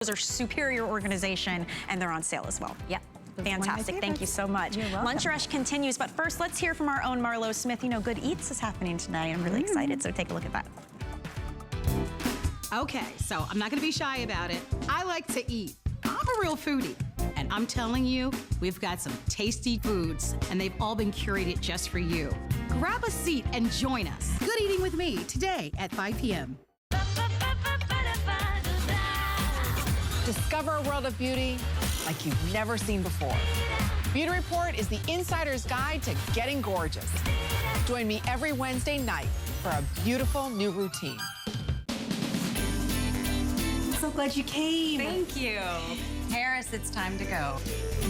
Those are superior organization, and they're on sale as well. Yep. Fantastic. Thank you so much. You're welcome. Lunch Rush continues, but first let's hear from our own Marlo Smith. You know, Good Eats is happening tonight. I'm really excited, so take a look at that. Okay, so I'm not gonna be shy about it. I like to eat. I'm a real foodie. And I'm telling you, we've got some tasty foods, and they've all been curated just for you. Grab a seat and join us. Good eating with me today at 5 p.m. Discover a world of beauty like you've never seen before. Beauty Report is the insider's guide to getting gorgeous. Join me every Wednesday night for a beautiful new routine. So glad you came. Thank you. Harris, it's time to go.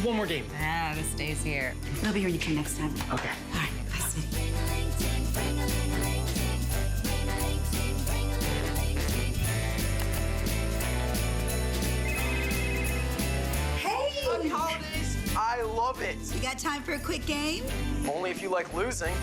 One more game. Ah, this stays here. We'll be here when you come next time. Okay. All right, bye, sweetie. Happy holidays. I love it. You got time for a quick game? Only if you like losing.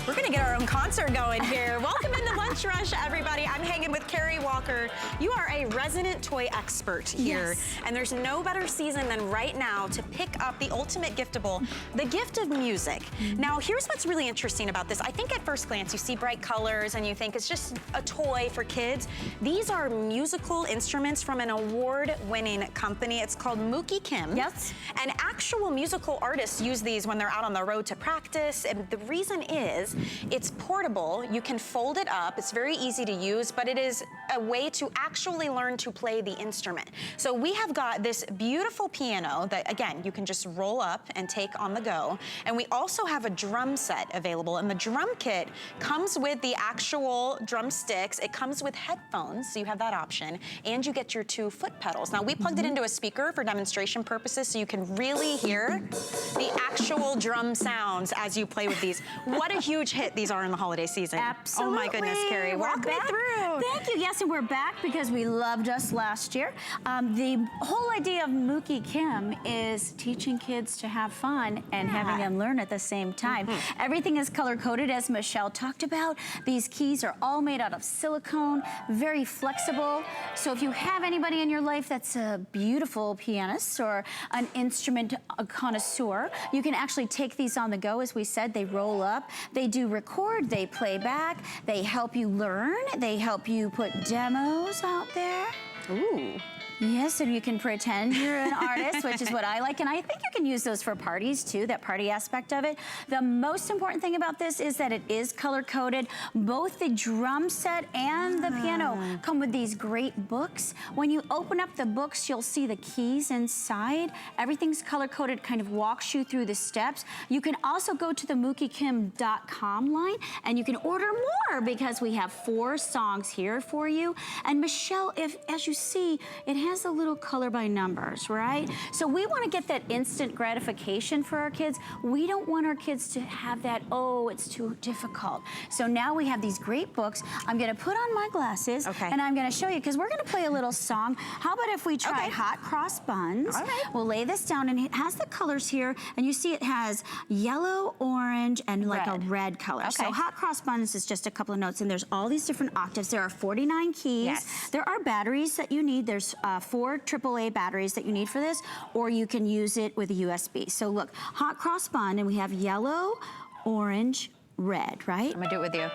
We're gonna get our own concert going here. Welcome in the Lunch Rush, everybody. I'm hanging with Carrie Walker. You are a resident toy expert here. Yes. And there's no better season than right now to pick up the ultimate giftable, the gift of music. Now, here's what's really interesting about this. I think at first glance, you see bright colors and you think it's just a toy for kids. These are musical instruments from an award-winning company. It's called Mookie Kim. Yes. And actual musical artists use these when they're out on the road to practice. And the reason is, it's portable, you can fold it up, it's very easy to use, but it is a way to actually learn to play the instrument. So we have got this beautiful piano that, again, you can just roll up and take on the go. And we also have a drum set available, and the drum kit comes with the actual drumsticks, it comes with headphones, so you have that option, and you get your 2 foot pedals. Now, we plugged it into a speaker for demonstration purposes, so you can really hear the actual drum sounds as you play with these. What a huge hit these are in the holiday season. Absolutely. Oh my goodness, Carrie, walk me through. Thank you. Yes, and we're back because we loved us last year. The whole idea of Mookie Kim is teaching kids to have fun and having them learn at the same time. Everything is color-coded, as Michelle talked about. These keys are all made out of silicone, very flexible. So if you have anybody in your life that's a beautiful pianist or an instrument connoisseur, you can actually take these on the go. As we said, they roll up. They do record, they play back, they help you learn, they help you put demos out there. Ooh. Yes, and you can pretend you're an artist, which is what I like, and I think you can use those for parties too, that party aspect of it. The most important thing about this is that it is color-coded. Both the drum set and the piano come with these great books. When you open up the books, you'll see the keys inside. Everything's color-coded, kind of walks you through the steps. You can also go to the mookiekim.com line, and you can order more because we have 4 songs here for you. And Michelle, as you see, it has a little color by numbers, right? So we want to get that instant gratification for our kids. We don't want our kids to have that, oh, it's too difficult. So now we have these great books. I'm going to put on my glasses, and I'm going to show you, because we're going to play a little song. How about if we try Hot Cross Buns? All right. We'll lay this down, and it has the colors here, and you see it has yellow, orange, and like a red color. So Hot Cross Buns is just a couple of notes, and there's all these different octaves. There are 49 keys. Yes. There are batteries that you need. There's 4 AAA batteries that you need for this, or you can use it with a USB. So look, Hot Cross Bun, and we have yellow, orange, red, right? I'm gonna do it with you.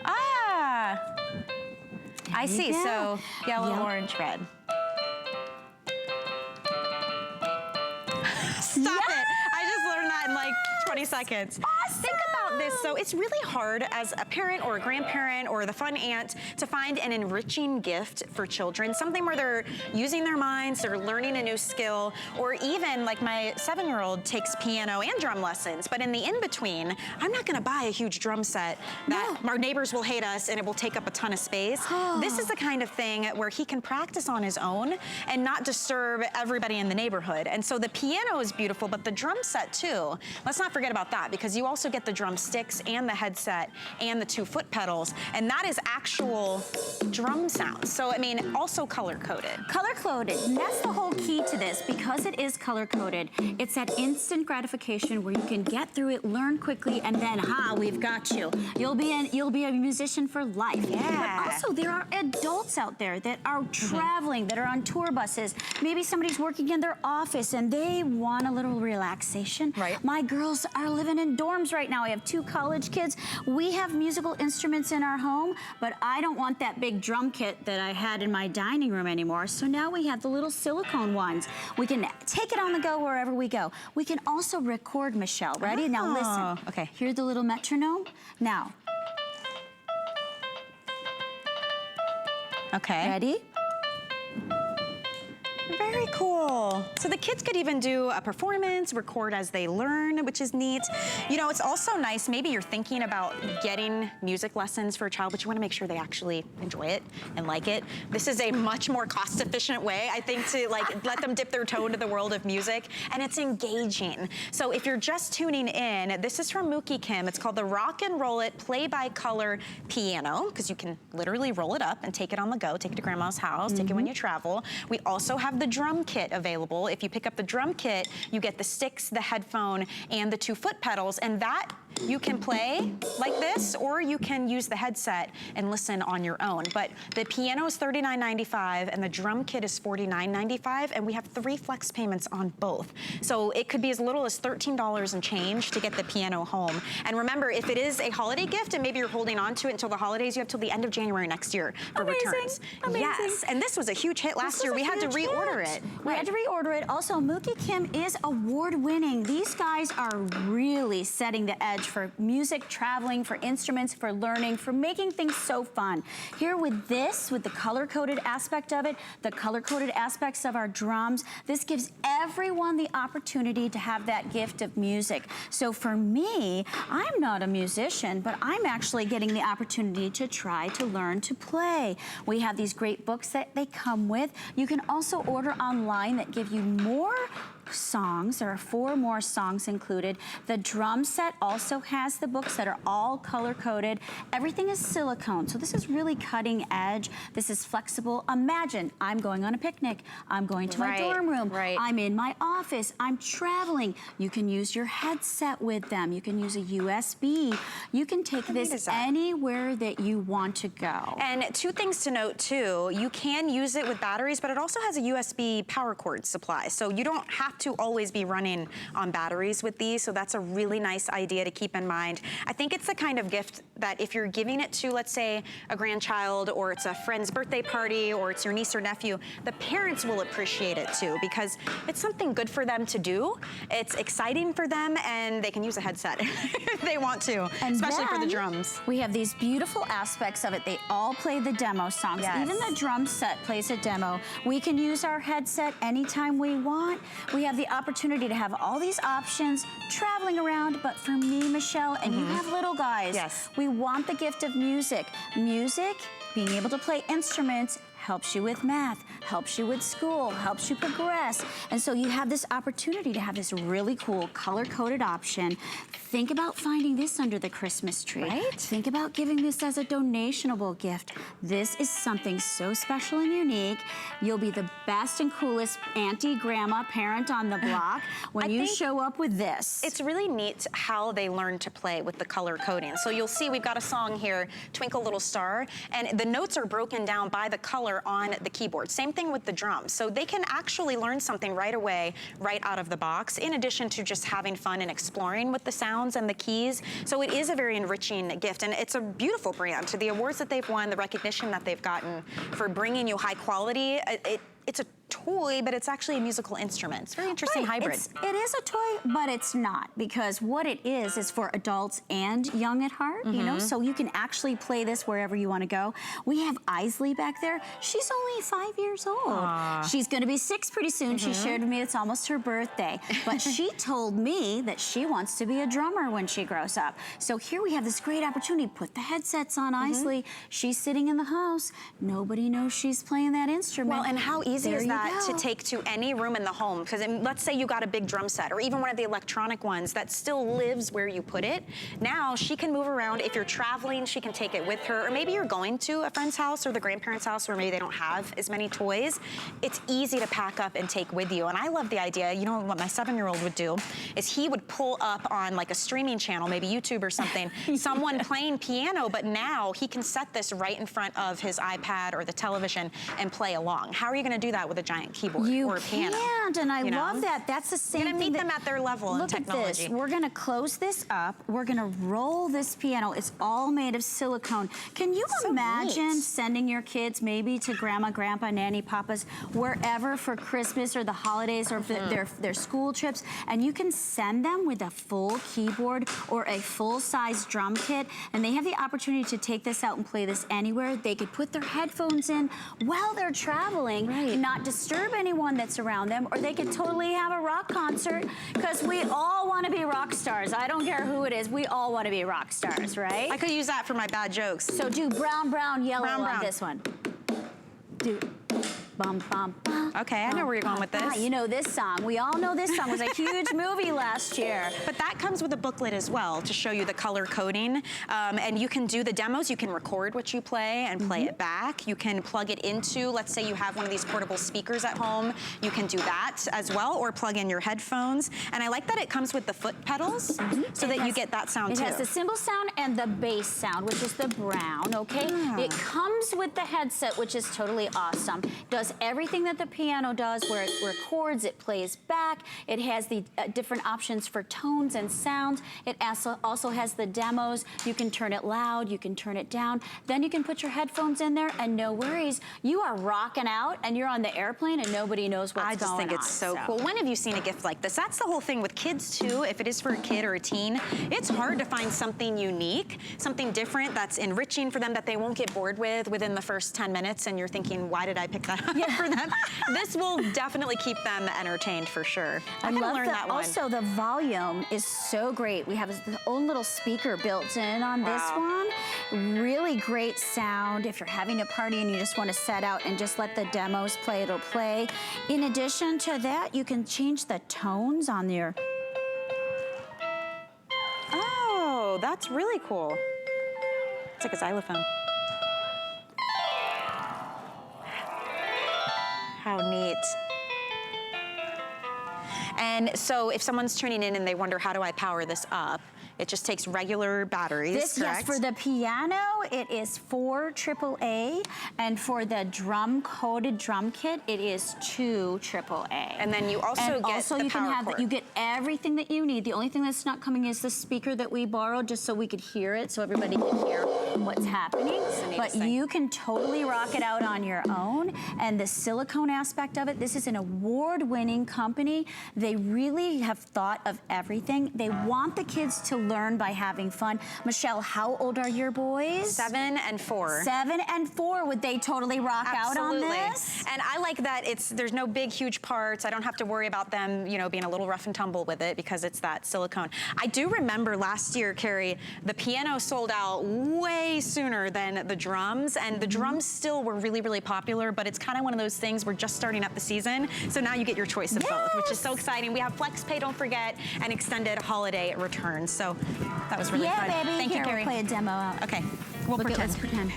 Ah! I see, so yellow, orange, red. Stop it! I just learned that in like 20 seconds. Awesome. Think about this. So it's really hard as a parent or a grandparent or the fun aunt to find an enriching gift for children, something where they're using their minds, they're learning a new skill, or even like my 7-year-old takes piano and drum lessons, but in the in-between, I'm not gonna buy a huge drum set that our neighbors will hate us and it will take up a ton of space. This is the kind of thing where he can practice on his own and not disturb everybody in the neighborhood. And so the piano is beautiful, but the drum set too. Let's not forget about that, because you also get the drumsticks and the headset and the 2 foot pedals, and that is actual drum sounds. So, I mean, also color-coded. Color-coded, and that's the whole key to this. Because it is color-coded, it's that instant gratification where you can get through it, learn quickly, and then, we've got you. You'll be a musician for life. Yeah. But also, there are adults out there that are traveling, that are on tour buses. Maybe somebody's working in their office and they want a little relaxation. Right. My girls are living in dorms right now. I have 2 college kids. We have musical instruments in our home, but I don't want that big drum kit that I had in my dining room anymore. So now we have the little silicone ones. We can take it on the go wherever we go. We can also record, Michelle. Ready? Now listen. Okay. Hear the little metronome? Now. Okay. Ready? Very cool. So the kids could even do a performance, record as they learn, which is neat. You know, it's also nice, maybe you're thinking about getting music lessons for a child, but you want to make sure they actually enjoy it and like it. This is a much more cost-efficient way, I think, to let them dip their toe into the world of music, and it's engaging. So if you're just tuning in, this is from Mookie Kim. It's called the Rock and Roll It Play-by-Color Piano, because you can literally roll it up and take it on the go, take it to grandma's house, take it when you travel. We also have the drum kit available. If you pick up the drum kit, you get the sticks, the headphone, and the 2 foot pedals, and that you can play like this, or you can use the headset and listen on your own. But the piano is $39.95 and the drum kit is $49.95, and we have 3 flex payments on both. So it could be as little as $13 and change to get the piano home. And remember, if it is a holiday gift and maybe you're holding on to it until the holidays, you have till the end of January next year for returns. Amazing. Yes, and this was a huge hit last year. We had to reorder it. We had to reorder it. Also, Mookie Kim is award-winning. These guys are really setting the edge for music, traveling, for instruments, for learning, for making things so fun. Here with this, with the color-coded aspect of it, the color-coded aspects of our drums, this gives everyone the opportunity to have that gift of music. So for me, I'm not a musician, but I'm actually getting the opportunity to try to learn to play. We have these great books that they come with. You can also order online that give you more songs. There are 4 more songs included. The drum set also has the books that are all color-coded. Everything is silicone, so this is really cutting edge. This is flexible. Imagine I'm going on a picnic. I'm going to my dorm room. I'm in my office. I'm traveling. You can use your headset with them. You can use a USB. You can take this anywhere that you want to go. And 2 things to note too. You can use it with batteries, but it also has a USB power cord supply. So you don't have to always be running on batteries with these, so that's a really nice idea to keep in mind. I think it's the kind of gift that if you're giving it to, let's say, a grandchild, or it's a friend's birthday party, or it's your niece or nephew, the parents will appreciate it too, because it's something good for them to do. It's exciting for them, and they can use a headset if they want to, and especially for the drums. We have these beautiful aspects of it. They all play the demo songs. Yes. Even the drum set plays a demo. We can use our headset anytime we want. We have the opportunity to have all these options traveling around, but for me, Michelle, and you have little guys, we want the gift of music. Music, being able to play instruments, helps you with math, helps you with school, helps you progress. And so you have this opportunity to have this really cool color-coded option. Think about finding this under the Christmas tree. Think about giving this as a donationable gift. This is something so special and unique. You'll be the best and coolest auntie, grandma, parent on the block when you show up with this. It's really neat how they learn to play with the color coding. So you'll see we've got a song here, Twinkle Little Star, and the notes are broken down by the color on the keyboard. Same thing with the drums. So they can actually learn something right away, right out of the box, in addition to just having fun and exploring with the sounds and the keys. So it is a very enriching gift, and it's a beautiful brand. The awards that they've won, the recognition that they've gotten for bringing you high quality, it's a toy, but it's actually a musical instrument. It's a very interesting hybrid. It is a toy, but it's not, because what it is for adults and young at heart, you know, so you can actually play this wherever you want to go. We have Isley back there. She's only 5 years old. She's going to be 6 pretty soon. She shared with me it's almost her birthday, but she told me that she wants to be a drummer when she grows up. So here we have this great opportunity. Put the headsets on Isley. She's sitting in the house. Nobody knows she's playing that instrument. Well, and how easy is that that to take to any room in the home. Because let's say you got a big drum set or even one of the electronic ones that still lives where you put it. Now she can move around. If you're traveling, she can take it with her. Or maybe you're going to a friend's house or the grandparents' house where maybe they don't have as many toys. It's easy to pack up and take with you. And I love the idea. You know what my 7-year-old would do is he would pull up on like a streaming channel, maybe YouTube or something, someone playing piano, but now he can set this right in front of his iPad or the television and play along. How are you going to do that with a giant keyboard or a piano? You can't, and I love that. That's the same thing. You're going to meet them at their level in technology. Look at this. We're going to close this up. We're going to roll this piano. It's all made of silicone. Can you imagine sending your kids maybe to grandma, grandpa, nanny, papa's, wherever for Christmas or the holidays or their school trips, and you can send them with a full keyboard or a full-size drum kit, and they have the opportunity to take this out and play this anywhere. They could put their headphones in while they're traveling and not disturb anyone that's around them, or they could totally have a rock concert, because we all want to be rock stars. I don't care who it is. We all want to be rock stars, right? I could use that for my bad jokes. So do brown, brown, yellow on this one. Do bum, bum, bum. Okay, I know where you're going with this. You know this song. We all know this song. It was a huge movie last year. But that comes with a booklet as well to show you the color coding. And you can do the demos. You can record what you play and play it back. You can plug it into, let's say you have one of these portable speakers at home. You can do that as well, or plug in your headphones. And I like that it comes with the foot pedals so that you get that sound too. It has the cymbal sound and the bass sound, which is the brown, okay? It comes with the headset, which is totally awesome. Does everything that the piano does, where it records, it plays back. It has the different options for tones and sounds. It also has the demos. You can turn it loud, you can turn it down. Then you can put your headphones in there and no worries. You are rocking out and you're on the airplane and nobody knows what's going on. I just think it's so cool. When have you seen a gift like this? That's the whole thing with kids too. If it is for a kid or a teen, it's hard to find something unique, something different that's enriching for them that they won't get bored with within the first 10 minutes and you're thinking, why did I pick that up for them? This will definitely keep them entertained for sure. I love that one. Also, the volume is so great. We have our own little speaker built in on this one. Really great sound. If you're having a party and you just want to set out and just let the demos play, it'll play. In addition to that, you can change the tones on your... Oh, that's really cool. It's like a xylophone. How neat. And so if someone's tuning in and they wonder, how do I power this up? It just takes regular batteries, correct? Yes, for the piano, it is 4 AAA, and for the drum-coated drum kit, it is 2 AAA. And then you also get the power cord. You get everything that you need. The only thing that's not coming is the speaker that we borrowed, just so we could hear it, so everybody can hear what's happening. But you can totally rock it out on your own. And the silicone aspect of it, this is an award-winning company. They really have thought of everything. They want the kids to learn by having fun. Michelle, how old are your boys? 7 and 4. 7 and 4. Would they totally rock out on this? And I like that there's no big, huge parts. I don't have to worry about them, you know, being a little rough and tumble with it because it's that silicone. I do remember last year, Carrie, the piano sold out way sooner than the drums, and the drums still were really, really popular, but it's kind of one of those things, we're just starting up the season, so now you get your choice of both, which is so exciting. We have FlexPay, don't forget, and extended holiday returns. So that was really fun. Yeah, baby. Thank you, Carrie. We'll play a demo out. Okay, we'll pretend. Let's pretend.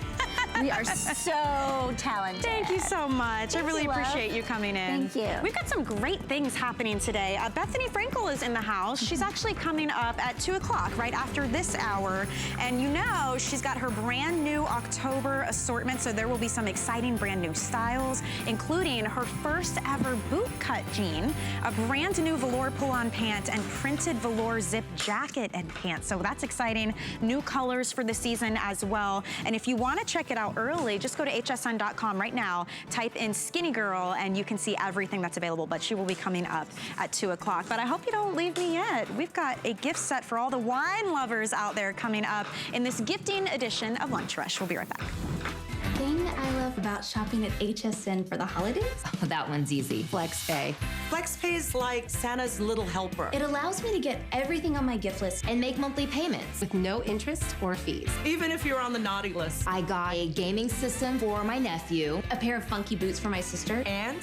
We are so talented. Thank you so much. I really appreciate you coming in. Thank you. We've got some great things happening today. Bethany Frankel is in the house. She's actually coming up at 2 o'clock, right after this hour. And you know, she's got her brand new October assortment, so there will be some exciting brand new styles, including her first ever boot cut jean, a brand new velour pull-on pant, and printed velour zip jacket and pants. So that's exciting. New colors for the season as well. And if you want to check it out early, just go to hsn.com right now, type in Skinny Girl, and you can see everything that's available. But she will be coming up at 2 o'clock. But I hope you don't leave me yet. We've got a gift set for all the wine lovers out there coming up in this gifting edition of Lunch Rush. We'll be right back. Thing I love about shopping at HSN for the holidays? Oh, that one's easy. FlexPay. FlexPay is like Santa's little helper. It allows me to get everything on my gift list And make monthly payments with no interest or fees. Even if you're on the naughty list. I got a gaming system for my nephew, a pair of funky boots for my sister, And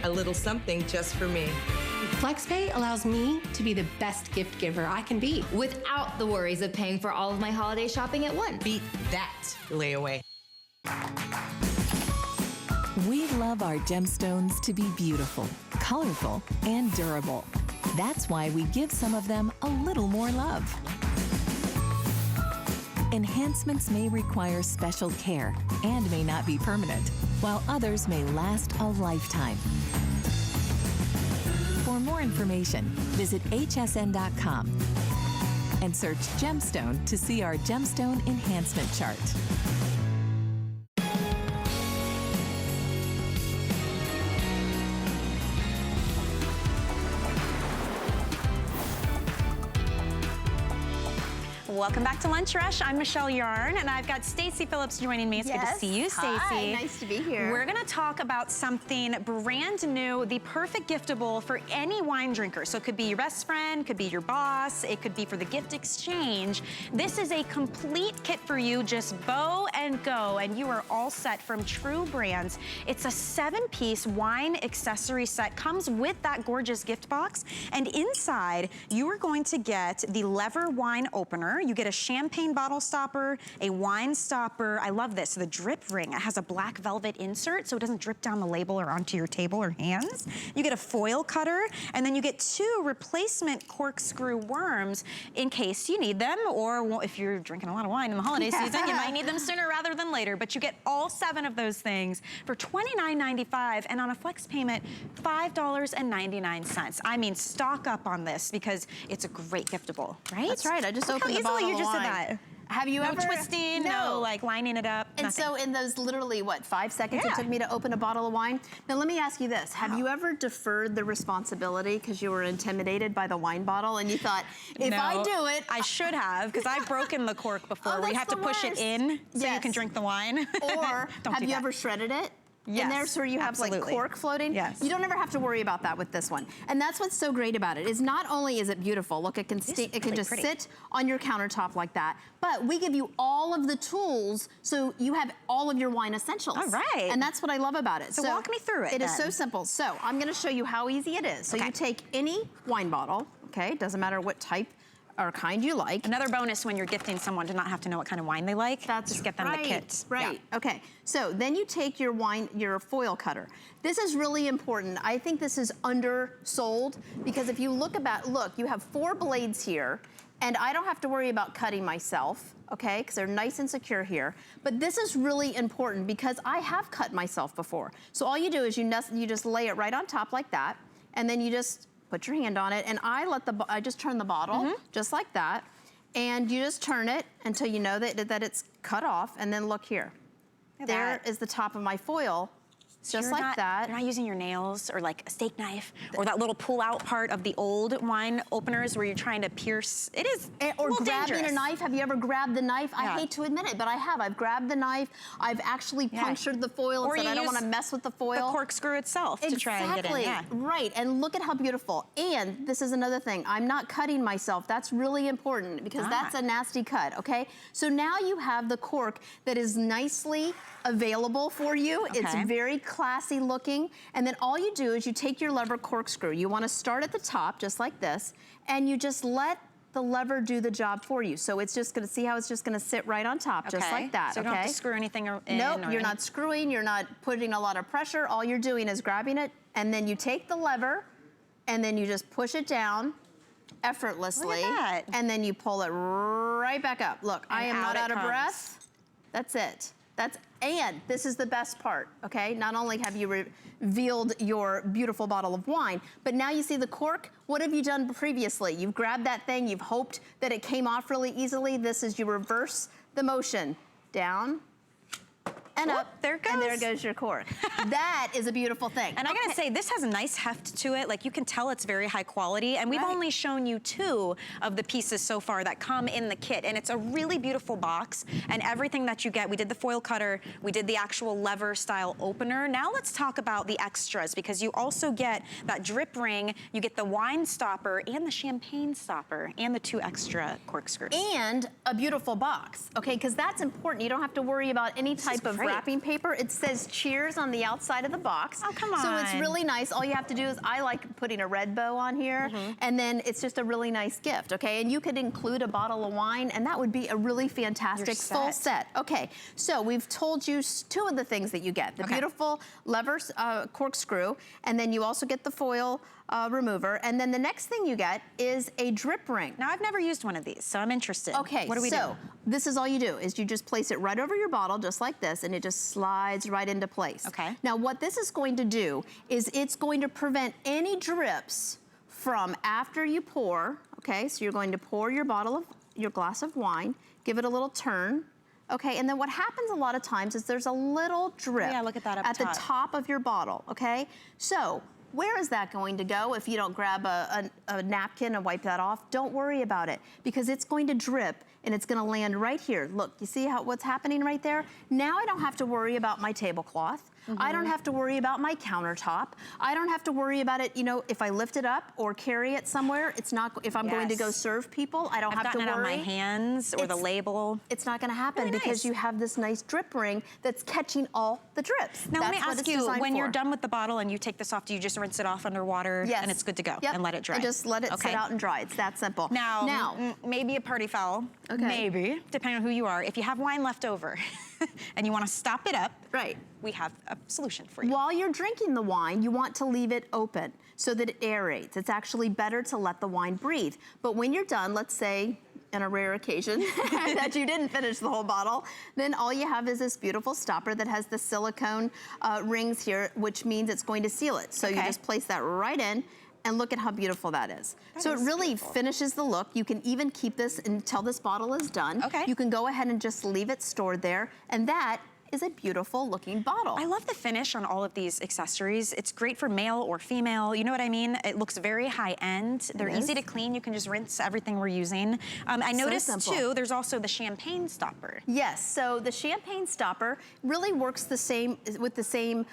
a little something just for me. FlexPay allows me to be the best gift giver I can be. without the worries of paying for all of my holiday shopping at once. Beat that layaway. We love our gemstones to be beautiful, colorful, and durable. That's why we give some of them a little more love. Enhancements may require special care and may not be permanent, while others may last a lifetime. For more information, visit hsn.com and search gemstone to see our gemstone enhancement chart. Welcome back to Lunch Rush. I'm Michelle Yarn, and I've got Stacey Phillips joining me. It's good to see you, Stacey. Hi, nice to be here. We're gonna talk about something brand new, the perfect giftable for any wine drinker. So it could be your best friend, could be your boss, it could be for the gift exchange. This is a complete kit for you, just bow and go, and you are all set from True Brands. It's a 7-piece wine accessory set, comes with that gorgeous gift box, and inside you are going to get the lever wine opener. You get a champagne bottle stopper, a wine stopper. I love this, the drip ring. It has a black velvet insert so it doesn't drip down the label or onto your table or hands. You get a foil cutter, and then you get 2 replacement corkscrew worms in case you need them, or if you're drinking a lot of wine in the holiday season, you might need them sooner rather than later. But you get all 7 of those things for $29.95, and on a flex payment, $5.99. I mean, stock up on this because it's a great giftable, right? That's right. I just opened the bottle you of just wine. did that. Have you No ever twisting, no like lining it up. And nothing. so in those literally, what, 5 seconds Yeah. it took me to open a bottle of wine? Now let me ask you this. Have you ever deferred the responsibility because you were intimidated by the wine bottle and you thought, if I No, do it, I should have, because I've broken the cork before where you have that's to the push it worst. in so you Yes. can drink the wine. or Don't have do you that. ever shredded it? Yes, In there, so you have like absolutely. cork floating. Yes. You don't ever have to worry about that with this one. And that's what's so great about it, is not only is it beautiful, look, it can really just pretty. sit on your countertop like that, but we give you all of the tools so you have all of your wine essentials. All right. And that's what I love about it. So walk me through it It is then. so simple. So I'm gonna show you how easy it is. So Okay. you take any wine bottle, okay? Doesn't matter what type or kind you like. Another bonus when you're gifting someone to not have to know what kind of wine they like. Just get them the kit. Right, Yeah. okay. So then you take your your foil cutter. This is really important. I think this is undersold because if you look, you have 4 blades here, and I don't have to worry about cutting myself, okay? Because they're nice and secure here. But this is really important because I have cut myself before. So all you do is you just lay it right on top like that, and then you just put your hand on it, and I just turn the bottle just like that, and you just turn it until you know that it's cut off, and then look here. There is the top of my foil, just like that. You're not using your nails or like a steak knife or that little pull-out part of the old wine openers where you're trying to pierce. It is Or a little grabbing dangerous. a knife. Have you ever grabbed the knife? Yeah. I hate to admit it, but I have. I've grabbed the knife. I've actually punctured the foil Or and said, you I don't use want to mess with the foil. The corkscrew itself to try and get in. Yeah. Right, and look at how beautiful. And this is another thing, I'm not cutting myself. That's really important because that's a nasty cut, okay? So now you have the cork that is nicely available for you. Okay. It's very classy looking. And then all you do is you take your lever corkscrew. You want to start at the top, just like this, and you just let the lever do the job for you. So it's just gonna, see how it's just gonna sit right on top, just like that, So you don't have to screw anything in. Nope, you're not screwing, you're not putting a lot of pressure. All you're doing is grabbing it, and then you take the lever, and then you just push it down effortlessly. Look at that. And then you pull it right back up. Look, I am not out of breath. That's it. And this is the best part, okay? Not only have you revealed your beautiful bottle of wine, but now you see the cork. What have you done previously? You've grabbed that thing, you've hoped that it came off really easily. This is you reverse the motion. Down and Whoop, up. there it goes. And there goes your cork. That is a beautiful thing. And I gotta say, this has a nice heft to it. Like, you can tell it's very high quality. And we've only shown you 2 of the pieces so far that come in the kit. And it's a really beautiful box. And everything that you get, we did the foil cutter, we did the actual lever style opener. Now let's talk about the extras, because you also get that drip ring, you get the wine stopper and the champagne stopper and the 2 extra corkscrews. And a beautiful box, okay? Because that's important. You don't have to worry about any type of wrapping paper. It says cheers on the outside of the box. Oh, come on. So it's really nice. All you have to do is, I like putting a red bow on here, and then it's just a really nice gift, okay? And you could include a bottle of wine, and that would be a really fantastic full set. Okay, so we've told you 2 of the things that you get. The beautiful lever corkscrew, and then you also get the foil remover, and then the next thing you get is a drip ring. Now, I've never used one of these, so I'm interested. Okay, what do we do? So this is all you do, is you just place it right over your bottle, just like this, and it just slides right into place. Okay. Now, what this is going to do is it's going to prevent any drips from after you pour, okay? So you're going to pour your glass of wine, give it a little turn, okay? And then what happens a lot of times is there's a little drip look at that up at the top of your bottle, okay? So where is that going to go if you don't grab a napkin and wipe that off? Don't worry about it, because it's going to drip and it's gonna land right here. Look, you see what's happening right there? Now I don't have to worry about my tablecloth. I don't have to worry about my countertop. I don't have to worry about it, you know, if I lift it up or carry it somewhere. It's not, if I'm going to go serve people, I don't have to worry. I've gotten it on my hands or the label. It's not gonna happen because you have this nice drip ring that's catching all the drips. Now, let me ask you, when you're done with the bottle and you take this off, do you just rinse it off under water and it's good to go and let it dry? And just let it sit out and dry. It's that simple. Now, maybe a party foul, maybe, depending on who you are. If you have wine left over and you want to stop it up, we have a solution for you. While you're drinking the wine, you want to leave it open so that it aerates. It's actually better to let the wine breathe. But when you're done, let's say, in a rare occasion that you didn't finish the whole bottle, then all you have is this beautiful stopper that has the silicone rings here, which means it's going to seal it. So you just place that right in, and look at how beautiful that is. So it really finishes the look. You can even keep this until this bottle is done. You can go ahead and just leave it stored there, and that is a beautiful looking bottle. I love the finish on all of these accessories. It's great for male or female, you know what I mean? It looks very high end. They're easy to clean. You can just rinse everything we're using. I noticed too, there's also the champagne stopper. Yes, so the champagne stopper really works the same, with the same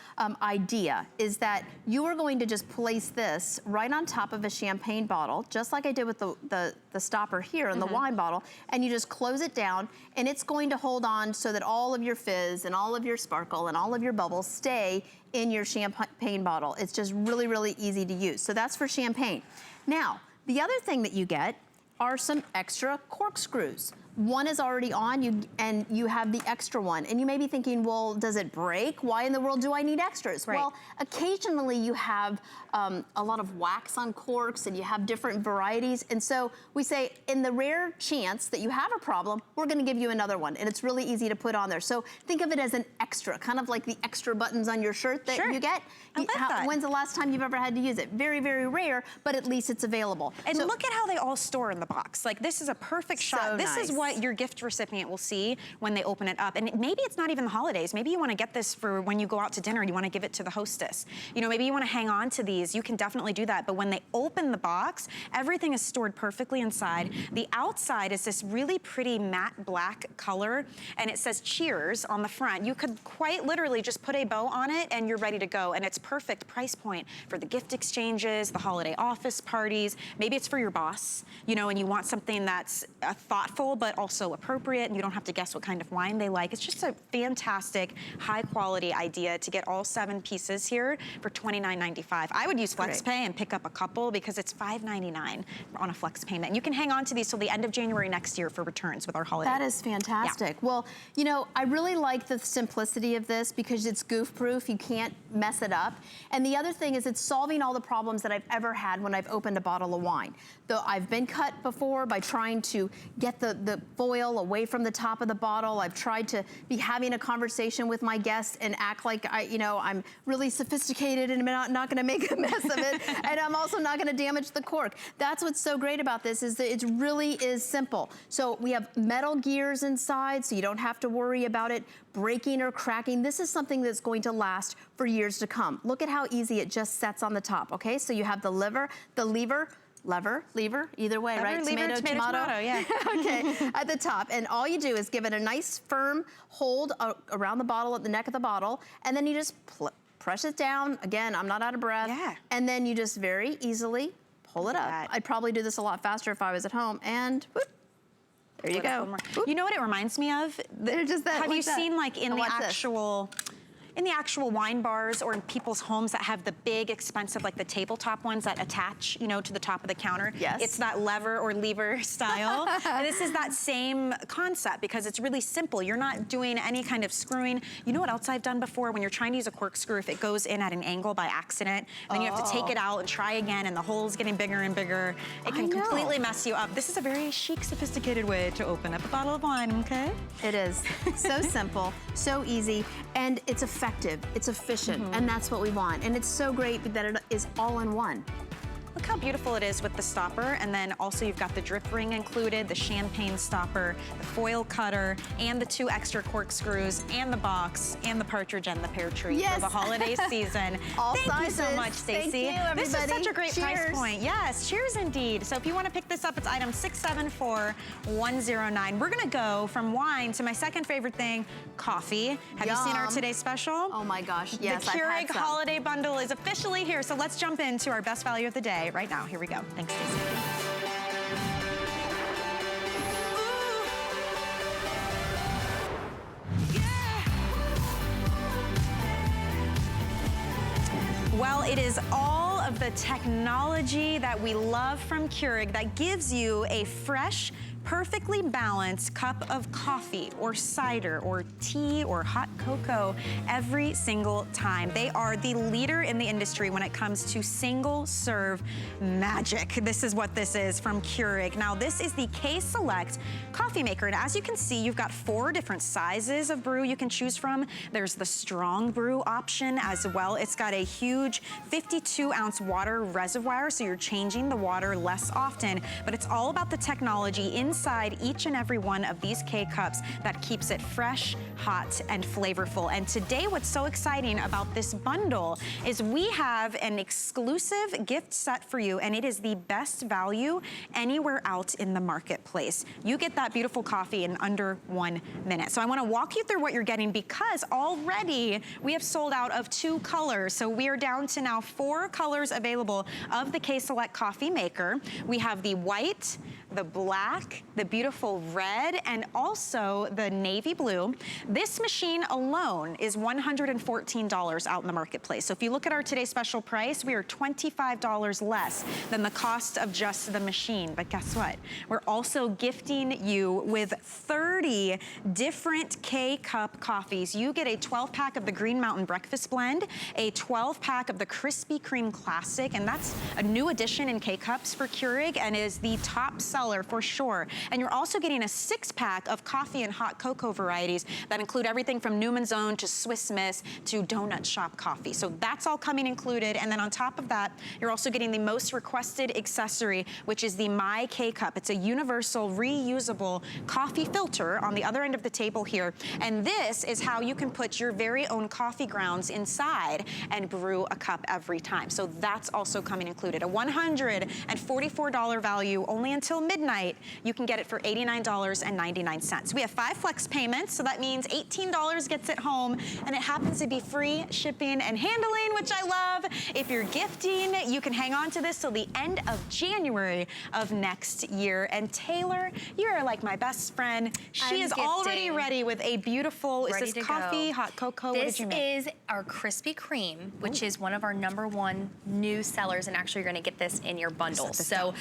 idea, is that you are going to just place this right on top of a champagne bottle, just like I did with the stopper here in the wine bottle, and you just close it down, and it's going to hold on so that all of your fizz and all of your sparkle and all of your bubbles stay in your champagne bottle. It's just really, really easy to use. So that's for champagne. Now, the other thing that you get are some extra corkscrews. One is already on, and you have the extra one. And you may be thinking, well, does it break? Why in the world do I need extras? Well, occasionally you have a lot of wax on corks, and you have different varieties. And so we say, in the rare chance that you have a problem, we're gonna give you another one. And it's really easy to put on there. So think of it as an extra, kind of like the extra buttons on your shirt that you get. When's the last time you've ever had to use it? Very, very rare, but at least it's available. And look at how they all store in the box. Like, this is a perfect shot. This is what your gift recipient will see when they open it up. And maybe it's not even the holidays. Maybe you want to get this for when you go out to dinner and you want to give it to the hostess. You know, maybe you want to hang on to these. You can definitely do that. But when they open the box, everything is stored perfectly inside. The outside is this really pretty matte black color, and it says cheers on the front. You could quite literally just put a bow on it and you're ready to go. And it's perfect price point for the gift exchanges, the holiday office parties. Maybe it's for your boss, you know, and you want something that's thoughtful but also appropriate, and you don't have to guess what kind of wine they like. It's just a fantastic, high quality idea to get all 7 pieces here for $29.95. I would use FlexPay and pick up a couple because it's $5.99 on a flex payment. And you can hang on to these till the end of January next year for returns with our holiday. That is fantastic. Well, you know, I really like the simplicity of this because it's goof proof. You can't mess it up. And the other thing is it's solving all the problems that I've ever had when I've opened a bottle of wine. Though I've been cut before by trying to get the the foil away from the top of the bottle. I've tried to be having a conversation with my guests and act like I'm really sophisticated and I'm not gonna make a mess of it. And I'm also not gonna damage the cork. That's what's so great about this, is that it really is simple. So we have metal gears inside, so you don't have to worry about it breaking or cracking. This is something that's going to last for years to come. Look at how easy it just sets on the top, okay? So you have the lever, either way, right? Tomato, yeah. Okay, at the top. And all you do is give it a nice firm hold around the bottle, at the neck of the bottle, and then you just press it down. Again, I'm not out of breath. Yeah. And then you just very easily pull it up. I'd probably do this a lot faster if I was at home, and whoop, there you go. You know what it reminds me of? They're just that. Have you seen like in the actual wine bars or in people's homes that have the big expensive, like the tabletop ones that attach, to the top of the counter? Yes. It's that lever or lever style. And this is that same concept because it's really simple. You're not doing any kind of screwing. You know what else I've done before? When you're trying to use a corkscrew, if it goes in at an angle by accident, then you have to take it out and try again, and the hole's getting bigger and bigger. It can completely mess you up. This is a very chic, sophisticated way to open up a bottle of wine, okay? It is. So simple, so easy, and it's effective. It's efficient, and that's what we want. And it's so great that it is all in one. Look how beautiful it is with the stopper, and then also you've got the drip ring included, the champagne stopper, the foil cutter, and the 2 extra corkscrews, and the box, and the partridge and the pear tree for the holiday season. All Thank sizes. you so much, Stacey. Thank you, everybody. This is such a great price Cheers. point. Yes, cheers indeed. So if you want to pick this up, it's item 674109. We're gonna go from wine to my second favorite thing, coffee. Have you seen our today's special? Oh my gosh, yes, The I've had Keurig some. Holiday Bundle is officially here, so let's jump into our best value of the day right now. Here we go. Thanks, Stacey. Well, it is all of the technology that we love from Keurig that gives you a fresh, perfectly balanced cup of coffee or cider or tea or hot cocoa every single time. They are the leader in the industry when it comes to single serve magic. This is what this is from Keurig. Now, this is the K-Select coffee maker. And as you can see, you've got 4 different sizes of brew you can choose from. There's the strong brew option as well. It's got a huge 52-ounce water reservoir, so you're changing the water less often, but it's all about the technology inside each and every one of these K-Cups that keeps it fresh, hot, and flavorful. And today, what's so exciting about this bundle is we have an exclusive gift set for you, and it is the best value anywhere out in the marketplace. You get that beautiful coffee in under 1 minute. So I wanna walk you through what you're getting because already we have sold out of 2 colors. So we are down to now 4 colors available of the K-Select coffee maker. We have the white, the black, the beautiful red, and also the navy blue. This machine alone is $114 out in the marketplace. So if you look at our today's special price, we are $25 less than the cost of just the machine. But guess what? We're also gifting you with 30 different K-Cup coffees. You get a 12-pack of the Green Mountain Breakfast Blend, a 12-pack of the Krispy Kreme Classic, and that's a new addition in K-Cups for Keurig and is the top seller for sure. And you're also getting a 6-pack of coffee and hot cocoa varieties that include everything from Newman's Own to Swiss Miss to Donut Shop coffee. So that's all coming included. And then on top of that, you're also getting the most requested accessory, which is the My K-Cup. It's a universal reusable coffee filter on the other end of the table here. And this is how you can put your very own coffee grounds inside and brew a cup every time. So that's also coming included. A $144 value only until midnight. You can get it for $89.99. We have 5 flex payments, so that means $18 gets it home, and it happens to be free shipping and handling, which I love. If you're gifting, you can hang on to this till the end of January of next year. And Taylor, you're like my best friend. She is already ready with a beautiful, is this coffee, hot cocoa? What did you make? This is our Krispy Kreme, which is one of our #1 new sellers, and actually you're gonna get this in your bundle. So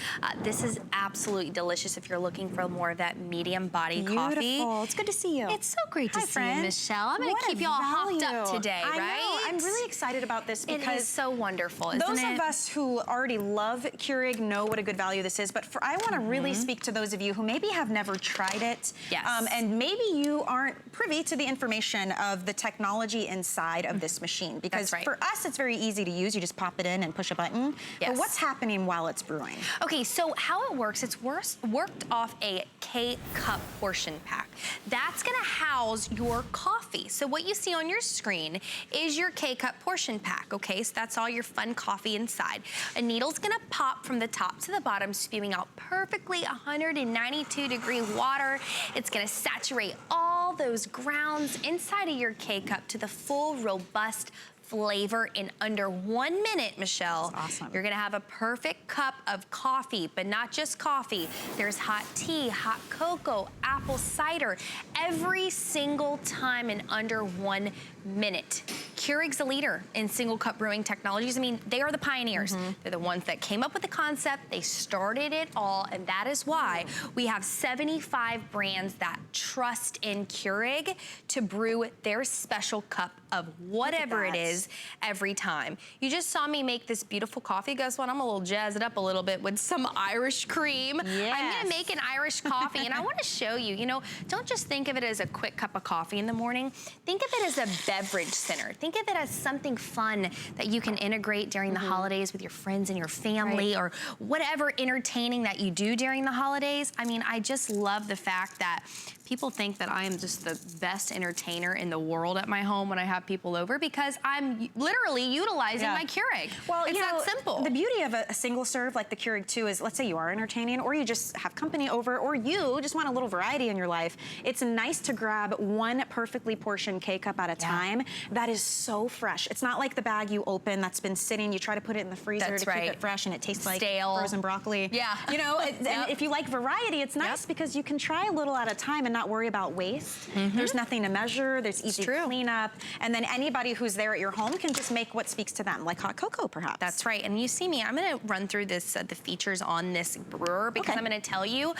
this is absolutely delicious if you're looking for more of that medium body coffee. It's good to see you. It's so great to see you, Michelle. I'm gonna keep y'all hopped up today, right? I'm really excited about this because it is so wonderful, isn't those it? of us who already love Keurig know what a good value this is, but I want to really speak to those of you who maybe have never tried it. Yes. And maybe you aren't privy to the information of the technology inside of this machine. Because for us, it's very easy to use. You just pop it in and push a button. Yes. But what's happening while it's brewing? Okay, so how it works, it's worked off a K-cup portion pack. That's gonna house your coffee. So what you see on your screen is your K-cup portion pack, okay? So that's all your fun coffee inside. A needle's gonna pop from the top to the bottom, spewing out perfectly 192-degree water. It's gonna saturate all those grounds inside of your K-cup to the full, robust flavor in under 1 minute, Michelle. That's awesome. You're gonna have a perfect cup of coffee, but not just coffee. There's hot tea, hot cocoa, apple cider, every single time in under 1 minute. Keurig's a leader in single cup brewing technologies. I mean, they are the pioneers. They're the ones that came up with the concept. They started it all, and that is why we have 75 brands that trust in Keurig to brew their special cup of whatever it is every time. You just saw me make this beautiful coffee. Guess what? I'm a little jazzed up a little bit with some Irish cream. Yes. I'm gonna make an Irish coffee, and I wanna show you, you know, don't just think of it as a quick cup of coffee in the morning. Think of it as a beverage center. Think of it as something fun that you can integrate during the holidays with your friends and your family, or whatever entertaining that you do during the holidays. I mean, I just love the fact that people think that I am just the best entertainer in the world at my home when I have people over, because I'm literally utilizing my Keurig. Well, it's that simple. The beauty of a single serve like the Keurig 2 is, let's say you are entertaining, or you just have company over, or you just want a little variety in your life. It's nice to grab one perfectly portioned K-cup at a time that is so fresh. It's not like the bag you open that's been sitting, you try to put it in the freezer to keep it fresh, and it tastes like stale frozen broccoli. Yeah. You know, and if you like variety, it's nice because you can try a little at a time and not worry about waste. There's nothing to measure, there's easy cleanup, and then anybody who's there at your home can just make what speaks to them, like hot cocoa perhaps. That's right, and you see me, I'm gonna run through this, the features on this brewer, because I'm gonna tell you,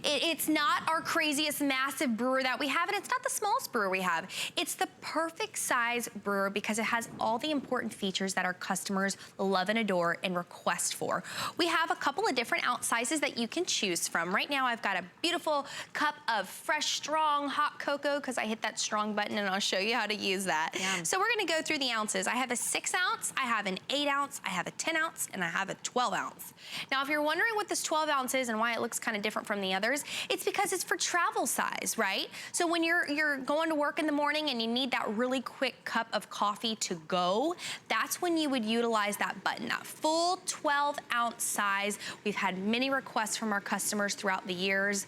it's not our craziest massive brewer that we have, and it's not the smallest brewer we have. It's the perfect size brewer because it has all the important features that our customers love and adore and request for. We have a couple of different ounce sizes that you can choose from. Right now, I've got a beautiful cup of fresh, strong, hot cocoa, because I hit that strong button, and I'll show you how to use that. So we're gonna go through the ounces. I have a 6 ounce, I have an 8 ounce, I have a 10 ounce, and I have a 12 ounce. Now, if you're wondering what this 12 ounce is and why it looks kind of different from the others, it's because it's for travel size, right? So when you're going to work in the morning and you need that really quick cup of coffee to go, that's when you would utilize that button, that full 12 ounce size. We've had many requests from our customers throughout the years,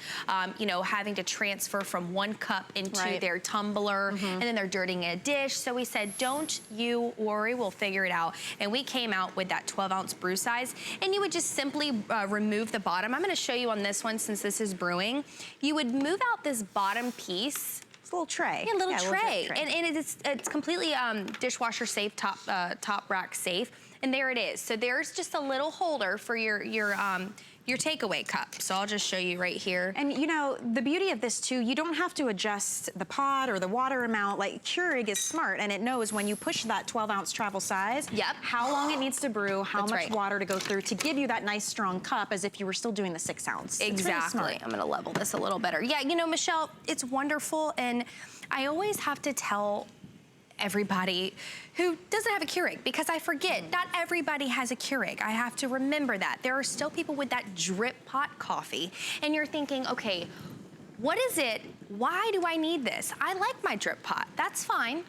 you know, having to transfer from one cup into their tumbler, and then they're dirtying a dish. So we said, don't you worry, we'll figure it out. And we came out with that 12 ounce brew size, and you would just simply remove the bottom. I'm gonna show you on this one, since this is brewing. You would move out this bottom piece. It's a little tray. Yeah, little tray. And it's completely dishwasher safe, top rack safe. And there it is. So there's just a little holder for your takeaway cup. So I'll just show you right here. And you know, the beauty of this too, you don't have to adjust the pot or the water amount. Like Keurig is smart, and it knows when you push that 12 ounce travel size, how long it needs to brew, how much water to go through to give you that nice strong cup as if you were still doing the 6 ounce. Exactly. I'm gonna level this a little better. Yeah, you know, Michelle, it's wonderful, and I always have to tell everybody who doesn't have a Keurig, because I forget, not everybody has a Keurig. I have to remember that. There are still people with that drip pot coffee, and you're thinking, okay, what is it? Why do I need this? I like my drip pot, that's fine,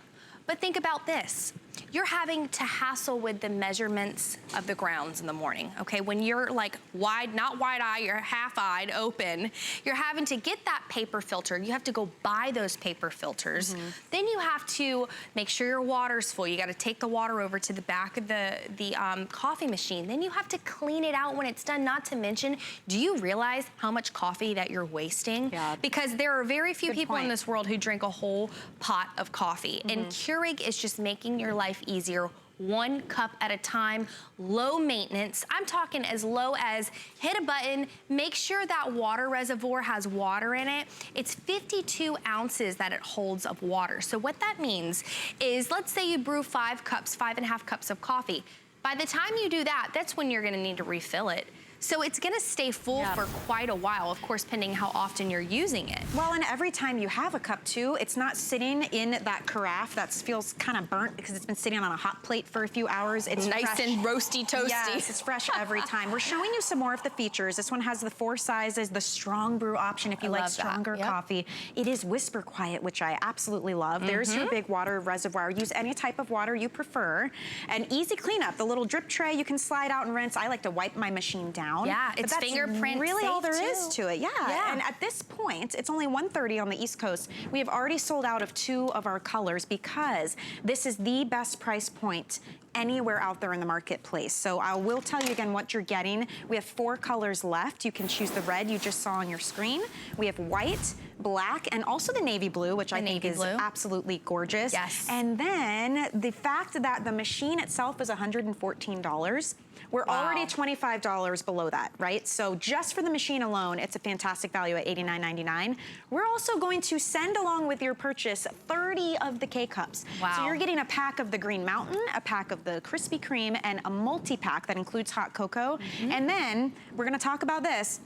but think about this. You're having to hassle with the measurements of the grounds in the morning, okay? When you're like not wide-eyed, you're half-eyed, open, you're having to get that paper filter. You have to go buy those paper filters. Then you have to make sure your water's full. You gotta take the water over to the back of the coffee machine. Then you have to clean it out when it's done, not to mention, do you realize how much coffee that you're wasting? Because there are very few people in this world who drink a whole pot of coffee, and Keurig is just making your life easier 1 cup at a time, low maintenance. I'm talking as low as hit a button, make sure that water reservoir has water in it. It's 52 ounces that it holds of water. So what that means is, let's say you brew 5 cups, 5.5 cups of coffee. By the time you do that, that's when you're gonna need to refill it. So it's gonna stay full for quite a while, of course, depending how often you're using it. Well, and every time you have a cup too, it's not sitting in that carafe that feels kind of burnt because it's been sitting on a hot plate for a few hours. It's nice fresh. and roasty toasty. Yes, it's fresh every time. We're showing you some more of the features. This one has the 4 sizes, the strong brew option if you like stronger coffee. It is whisper quiet, which I absolutely love. There's your big water reservoir. Use any type of water you prefer. And easy cleanup. The little drip tray you can slide out and rinse. I like to wipe my machine down. Yeah, it's fingerprint really all there safe, is too. to it. Yeah. And at this point, it's only 1:30 on the East Coast. We have already sold out of 2 of our colors because this is the best price point anywhere out there in the marketplace. So I will tell you again what you're getting. We have 4 colors left. You can choose the red you just saw on your screen. We have white, black, and also the navy blue, which I think is absolutely gorgeous. Yes. And then the fact that the machine itself is $114. We're already $25 below that, right? So just for the machine alone, it's a fantastic value at $89.99. We're also going to send along with your purchase 30 of the K-Cups. Wow. So you're getting a pack of the Green Mountain, a pack of the Krispy Kreme, and a multi-pack that includes hot cocoa. And then we're gonna talk about this.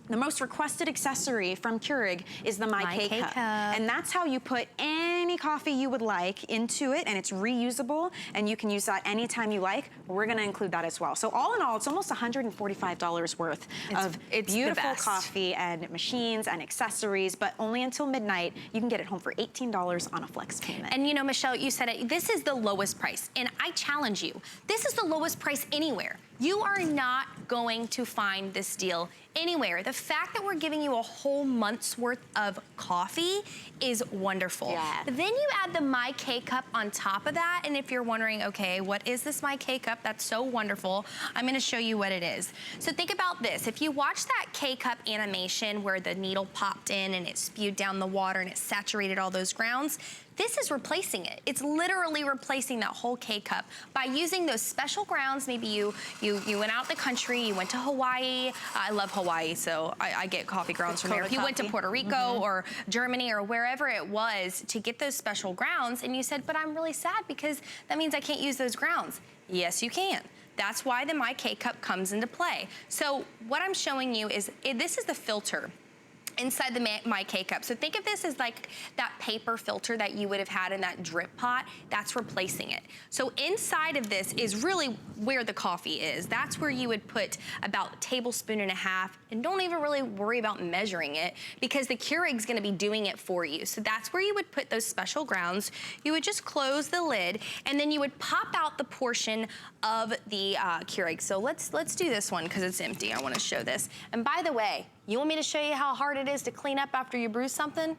The most requested accessory from Keurig is the My K-Cup. And that's how you put any coffee you would like into it, and it's reusable, and you can use that anytime you like. We're gonna include that as well. So all in all, it's almost $145 worth of beautiful coffee and machines and accessories, but only until midnight. You can get it home for $18 on a flex payment. And you know, Michelle, you said it, this is the lowest price, and I challenge you. This is the lowest price anywhere. You are not going to find this deal anywhere. The fact that we're giving you a whole month's worth of coffee is wonderful. Yeah. Then you add the My K-Cup on top of that, and if you're wondering, okay, what is this My K-Cup? That's so wonderful. I'm gonna show you what it is. So think about this. If you watch that K-Cup animation where the needle popped in and it spewed down the water and it saturated all those grounds, this is replacing it. It's literally replacing that whole K-Cup by using those special grounds. Maybe you went out the country, you went to Hawaii. I love Hawaii, so I get coffee grounds from there. If you went to Puerto Rico or Germany or wherever it was to get those special grounds, and you said, but I'm really sad because that means I can't use those grounds. Yes, you can. That's why the My K-Cup comes into play. So what I'm showing you is, this is the filter inside the My K-Cup. So think of this as like that paper filter that you would have had in that drip pot. That's replacing it. So inside of this is really where the coffee is. That's where you would put about 1.5 tablespoons, and don't even really worry about measuring it because the Keurig's gonna be doing it for you. So that's where you would put those special grounds. You would just close the lid, and then you would pop out the portion of the Keurig. So let's do this one because it's empty. I wanna show this. And by the way, you want me to show you how hard it is to clean up after you brew something?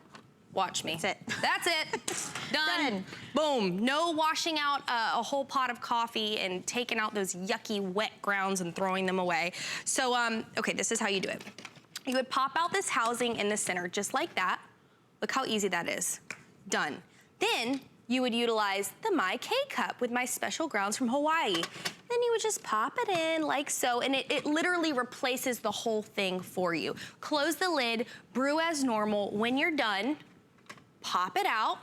Watch me. That's it. That's it. Done. Boom. No washing out a whole pot of coffee and taking out those yucky wet grounds and throwing them away. So, okay, this is how you do it. You would pop out this housing in the center just like that. Look how easy that is. Done. Then you would utilize the My K-Cup with my special grounds from Hawaii. Then you would just pop it in like so, and it literally replaces the whole thing for you. Close the lid, brew as normal. When you're done, pop it out,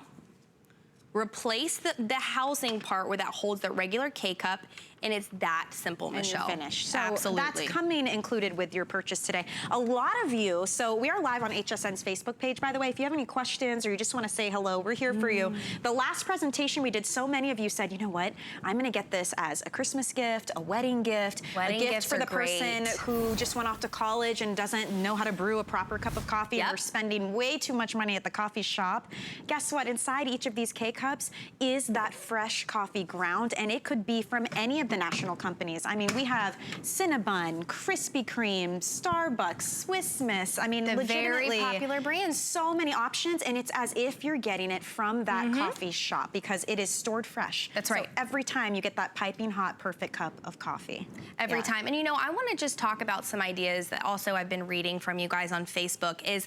replace the housing part where that holds the regular K-Cup, and it's that simple, Michelle. And you're finished. So absolutely. that's coming included with your purchase today. A lot of you, so we are live on HSN's Facebook page, by the way. If you have any questions or you just want to say hello, we're here for you. The last presentation we did, so many of you said, you know what, I'm going to get this as a Christmas gift, a wedding gift, a gift for the person who just went off to college and doesn't know how to brew a proper cup of coffee and we're spending way too much money at the coffee shop. Guess what? Inside each of these K-Cups is that fresh coffee ground, and it could be from any of the national companies. I mean, we have Cinnabon, Krispy Kreme, Starbucks, Swiss Miss. I mean, the legitimately very popular brands. So many options, and it's as if you're getting it from that coffee shop because it is stored fresh. That's right. So every time you get that piping hot, perfect cup of coffee. Every time. And you know, I want to just talk about some ideas that also I've been reading from you guys on Facebook is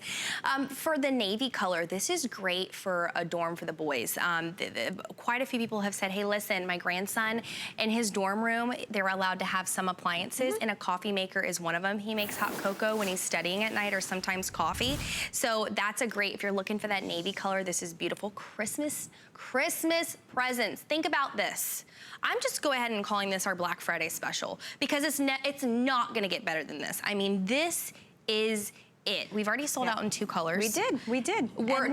for the navy color, this is great for a dorm for the boys. Quite a few people have said, hey, listen, my grandson in his dorm room, they're allowed to have some appliances and a coffee maker is one of them. He makes hot cocoa when he's studying at night or sometimes coffee. So that's a great, if you're looking for that navy color, this is beautiful. Christmas presents. Think about this. I'm just go ahead and calling this our Black Friday special because it's not gonna get better than this. I mean, this is it. We've already sold out in 2 colors. We did. We're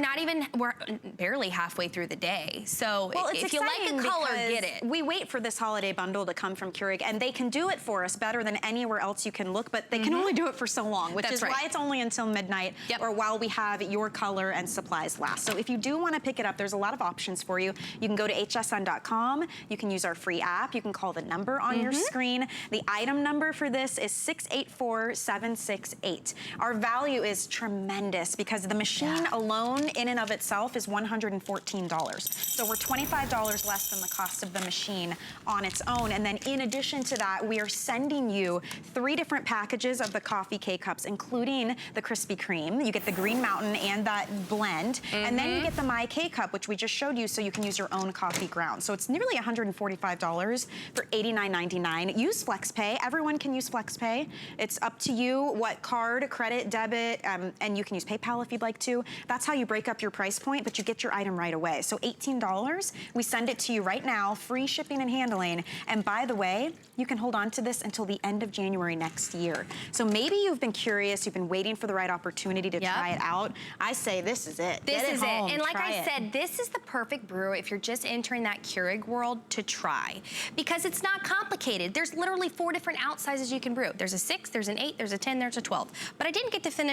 barely halfway through the day. So well, it's if you like a color, get it. We wait for this holiday bundle to come from Keurig, and they can do it for us better than anywhere else you can look, but they can only do it for so long, which is why it's only until midnight or while we have your color and supplies last. So if you do want to pick it up, there's a lot of options for you. You can go to hsn.com. You can use our free app. You can call the number on your screen. The item number for this is 684768. Our value is tremendous because the machine alone in and of itself is $114. So we're $25 less than the cost of the machine on its own. And then in addition to that, we are sending you 3 different packages of the coffee K-Cups, including the Krispy Kreme. You get the Green Mountain and that blend. And then you get the My K-Cup, which we just showed you, so you can use your own coffee ground. So it's nearly $145 for $89.99. Use FlexPay. Everyone can use FlexPay. It's up to you what card, credit, debit, and you can use PayPal if you'd like to. That's how you break up your price point, but you get your item right away. So $18, we send it to you right now, free shipping and handling. And by the way, you can hold on to this until the end of January next year. So maybe you've been curious, you've been waiting for the right opportunity to try it out. I say this is it. This is home, it. And like I said, this is the perfect brew if you're just entering that Keurig world to try. Because it's not complicated. There's literally 4 different out sizes you can brew. There's a 6, there's an 8, there's a 10, there's a 12. But I didn't get to finish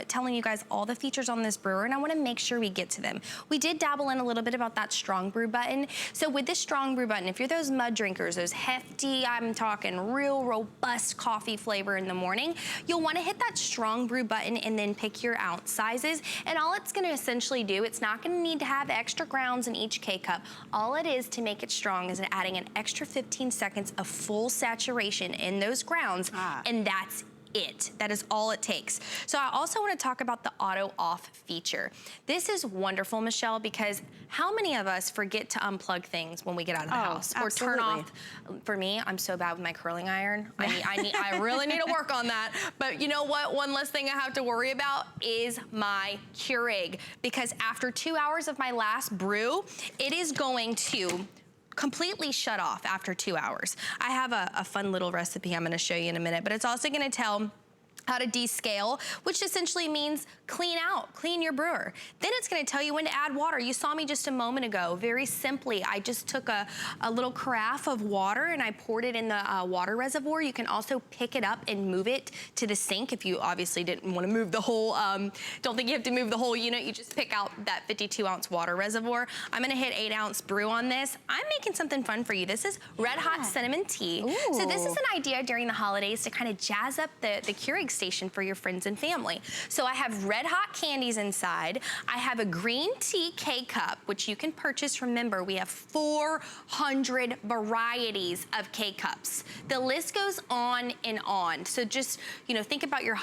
telling you guys all the features on this brewer, and I want to make sure we get to them. We did dabble in a little bit about that strong brew button. So with this strong brew button, if you're those mud drinkers, those hefty, I'm talking real robust coffee flavor in the morning, you'll want to hit that strong brew button and then pick your ounce sizes. And all it's going to essentially do, it's not going to need to have extra grounds in each K-Cup. All it is to make it strong is adding an extra 15 seconds of full saturation in those grounds, and that's it. That is all it takes. So I also want to talk about the auto off feature. This is wonderful, Michelle, because how many of us forget to unplug things when we get out of the house or turn off? For me, I'm so bad with my curling iron. I really need to work on that. But you know what? One less thing I have to worry about is my Keurig, because after 2 hours of my last brew, it is going to completely shut off after 2 hours. I have a fun little recipe I'm gonna show you in a minute, but it's also gonna tell how to descale, which essentially means clean your brewer. Then it's gonna tell you when to add water. You saw me just a moment ago. Very simply, I just took a little carafe of water and I poured it in the water reservoir. You can also pick it up and move it to the sink if you obviously didn't wanna move the whole, don't think you have to move the whole unit. You just pick out that 52-ounce water reservoir. I'm gonna hit 8-ounce brew on this. I'm making something fun for you. This is red hot cinnamon tea. Ooh. So this is an idea during the holidays to kind of jazz up the Keurig station for your friends and family. So I have red hot candies inside. I have a green tea K-Cup, which you can purchase. Remember, we have 400 varieties of K-Cups. The list goes on and on. So just, you know, think about your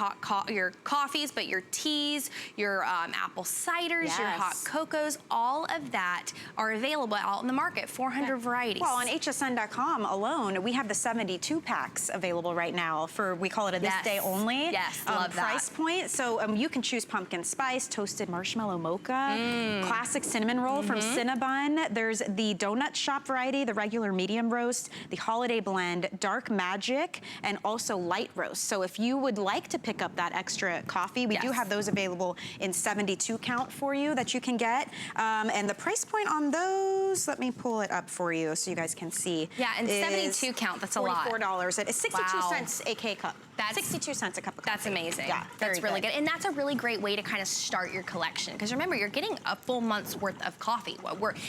your coffees, but your teas, your apple ciders, your hot cocos, all of that are available out in the market, 400 varieties. Well, on hsn.com alone, we have the 72 packs available right now for, we call it a this day only. Yes, love that. Price point. So you can choose pumpkin spice, toasted marshmallow mocha, classic cinnamon roll from Cinnabon. There's the donut shop variety, the regular medium roast, the holiday blend, dark magic, and also light roast. So if you would like to pick up that extra coffee, we do have those available in 72 count for you that you can get. And the price point on those, let me pull it up for you so you guys can see. Yeah, and 72 count, that's a lot. $44. It is 62 cents a K-Cup. That's 62 cents a cup of coffee. That's amazing. Yeah, that's really good. And that's a really great way to kind of start your collection. Because remember, you're getting a full month's worth of coffee.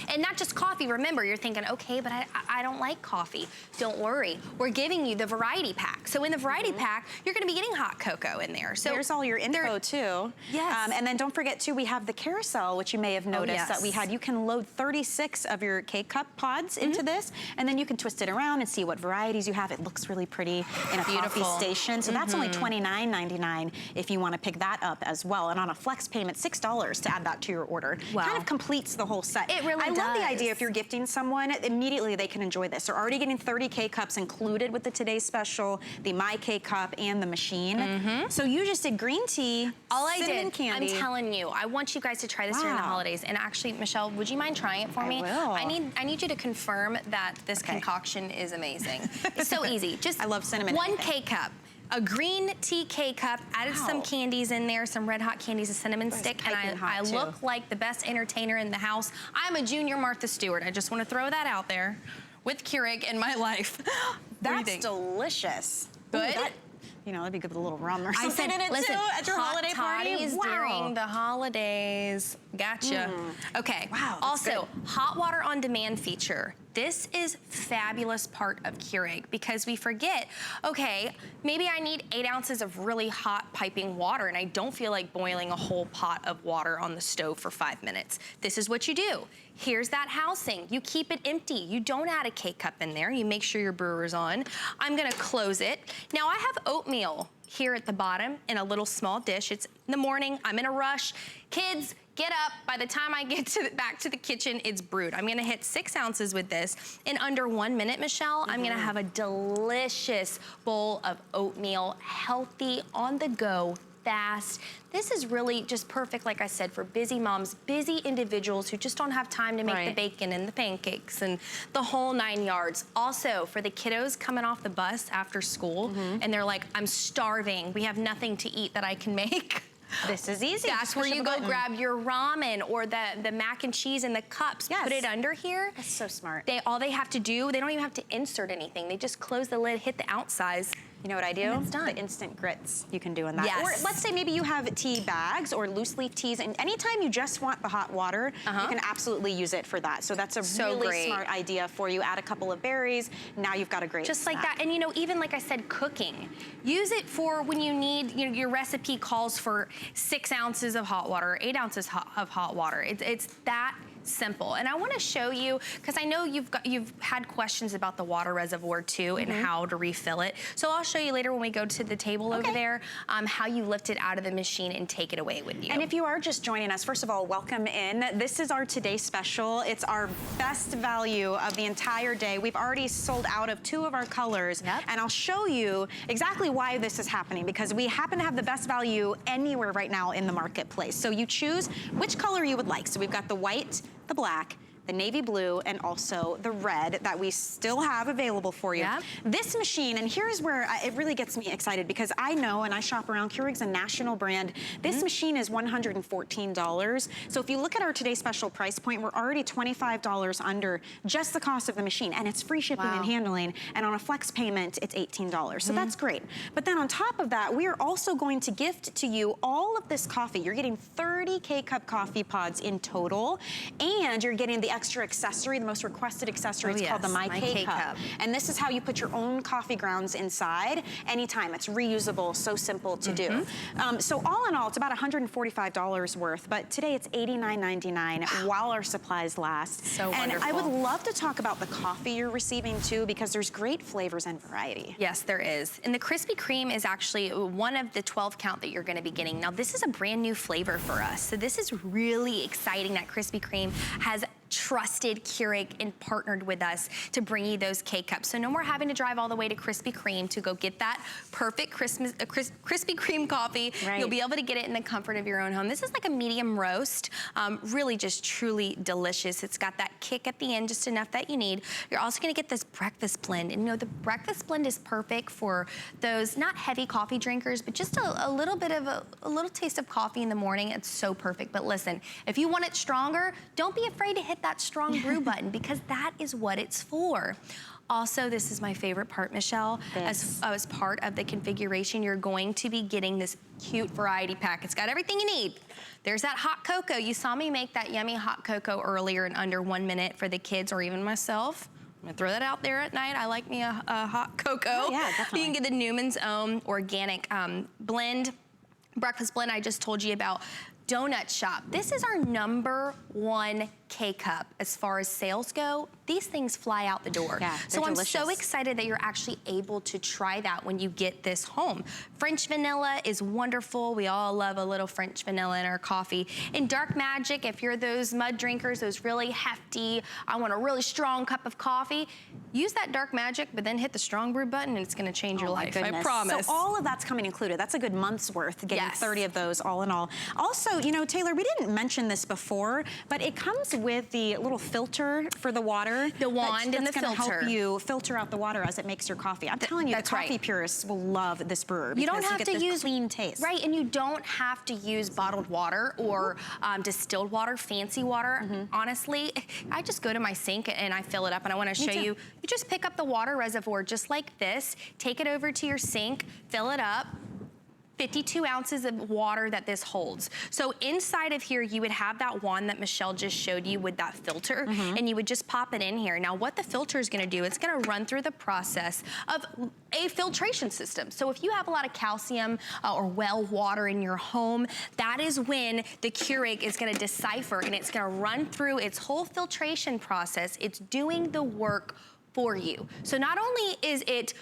And not just coffee, remember, you're thinking, okay, but I don't like coffee. Don't worry. We're giving you the variety pack. So in the variety pack, you're gonna be getting hot cocoa in there. So there's all your info too. Yes. And then don't forget too, we have the carousel, which you may have noticed that we had. You can load 36 of your K-cup pods into this, and then you can twist it around and see what varieties you have. It looks really pretty in a coffee station. So that's only $29.99 if you want to pick that up as well. And on a flex payment, $6 to add that to your order. Wow. Kind of completes the whole set. It really I does. love the idea if you're gifting someone, immediately they can enjoy this. They're already getting 30 K-cups included with the Today's Special, the My K-cup, and the machine. So you just did green tea, all I cinnamon did, candy. I'm telling you, I want you guys to try this during the holidays. And actually, Michelle, would you mind trying it for me? I will. I need you to confirm that this concoction is amazing. It's so easy. Just I love cinnamon. One K-cup. A green tea K-cup, added some candies in there, some red hot candies, a cinnamon stick, and I look like the best entertainer in the house. I'm a junior Martha Stewart. I just want to throw that out there with Keurig in my life. That's delicious. Good? Ooh, you know, that'd be good with a little rum or I something said, in it listen, too at your holiday party. During the holidays. Gotcha. Okay. Wow. Also, hot water on demand feature. This is fabulous part of Keurig because we forget, okay, maybe I need 8 ounces of really hot piping water and I don't feel like boiling a whole pot of water on the stove for 5 minutes. This is what you do. Here's that housing. You keep it empty. You don't add a K-cup in there. You make sure your brewer's on. I'm gonna close it. Now I have oatmeal here at the bottom in a little small dish. It's in the morning, I'm in a rush. Kids, get up. By the time I get back to the kitchen, it's brewed. I'm gonna hit 6 ounces with this. In under 1 minute, Michelle, I'm gonna have a delicious bowl of oatmeal, healthy, on the go, fast. This is really just perfect, like I said, for busy moms, busy individuals who just don't have time to make the bacon and the pancakes and the whole 9 yards. Also, for the kiddos coming off the bus after school and they're like, I'm starving, we have nothing to eat that I can make. This is easy. That's where you go grab your ramen or the mac and cheese in the cups. Yes. Put it under here. That's so smart. All they have to do, they don't even have to insert anything. They just close the lid, hit the outsize. You know what I do? And it's done. The instant grits you can do in that. Yes. Or let's say maybe you have tea bags or loose leaf teas, and anytime you just want the hot water, you can absolutely use it for that. So that's a really smart idea for you. Add a couple of berries, now you've got a great Just snack. like that. And you know, even like I said, cooking. Use it for when you need, you know, your recipe calls for 6 ounces of hot water, 8 ounces of hot water. It's that simple. And I want to show you, because I know you've had questions about the water reservoir too and how to refill it. So I'll show you later when we go to the table over there how you lift it out of the machine and take it away with you. And if you are just joining us, first of all, welcome in. This is our Today Special. It's our best value of the entire day. We've already sold out of 2 of our colors, and I'll show you exactly why this is happening, because we happen to have the best value anywhere right now in the marketplace. So you choose which color you would like. So we've got the white, the black, the navy blue, and also the red that we still have available for you. This machine, and here's where it really gets me excited, because I know, and I shop around, Keurig's a national brand. This machine is $114. So if you look at our Today Special price point, we're already $25 under just the cost of the machine, and it's free shipping and handling, and on a flex payment, it's $18. So that's great. But then on top of that, we are also going to gift to you all of this coffee. You're getting 30 K-cup coffee pods in total, and you're getting the extra accessory, the most requested accessory. It's called the My K-cup. And this is how you put your own coffee grounds inside anytime. It's reusable, so simple to do. So all in all, it's about $145 worth, but today it's $89.99 while our supplies last. So and wonderful. I would love to talk about the coffee you're receiving too, because there's great flavors and variety. Yes, there is. And the Krispy Kreme is actually one of the 12 count that you're gonna be getting. Now, this is a brand new flavor for us. So this is really exciting that Krispy Kreme has trusted Keurig and partnered with us to bring you those K-cups. So no more having to drive all the way to Krispy Kreme to go get that perfect Krispy Kreme coffee. You'll be able to get it in the comfort of your own home. This is like a medium roast, really just truly delicious. It's got that kick at the end, just enough that you need. You're also gonna get this breakfast blend. And you know, the breakfast blend is perfect for those not heavy coffee drinkers, but just a little bit of a little taste of coffee in the morning. It's so perfect. But listen, if you want it stronger, don't be afraid to hit that strong brew button, because that is what it's for. Also, this is my favorite part, Michelle. As part of the configuration, you're going to be getting this cute variety pack. It's got everything you need. There's that hot cocoa. You saw me make that yummy hot cocoa earlier in under 1 minute for the kids or even myself. I'm gonna throw that out there at night. I like me a hot cocoa. Oh, yeah, definitely. You can get the Newman's Own organic blend, breakfast blend I just told you about. Donut Shop. This is our #1 K-Cup as far as sales go. These things fly out the door. Yeah, so I'm delicious. so excited that you're actually able to try that when you get this home. French vanilla is wonderful. We all love a little French vanilla in our coffee. And Dark Magic, if you're those mud drinkers, those really hefty, I want a really strong cup of coffee, use that Dark Magic, but then hit the strong brew button and it's gonna change your life, I promise. So all of that's coming included. That's a good month's worth, getting 30 of those all in all. Also, you know, Taylor, we didn't mention this before, but it comes with the little filter for the water. The wand and the filter. That's gonna help you filter out the water as it makes your coffee. I'm telling you, the coffee purists will love this brewer. You don't have to to use clean taste. Right, and you don't have to use bottled water or distilled water, fancy water. Honestly, I just go to my sink and I fill it up, and I want to show you. You just pick up the water reservoir just like this, take it over to your sink, fill it up. 52 ounces of water that this holds. So inside of here, you would have that wand that Michelle just showed you with that filter, and you would just pop it in here. Now, what the filter is gonna do, it's gonna run through the process of a filtration system. So if you have a lot of calcium or well water in your home, that is when the Keurig is gonna decipher, and it's gonna run through its whole filtration process. It's doing the work for you. So not only is it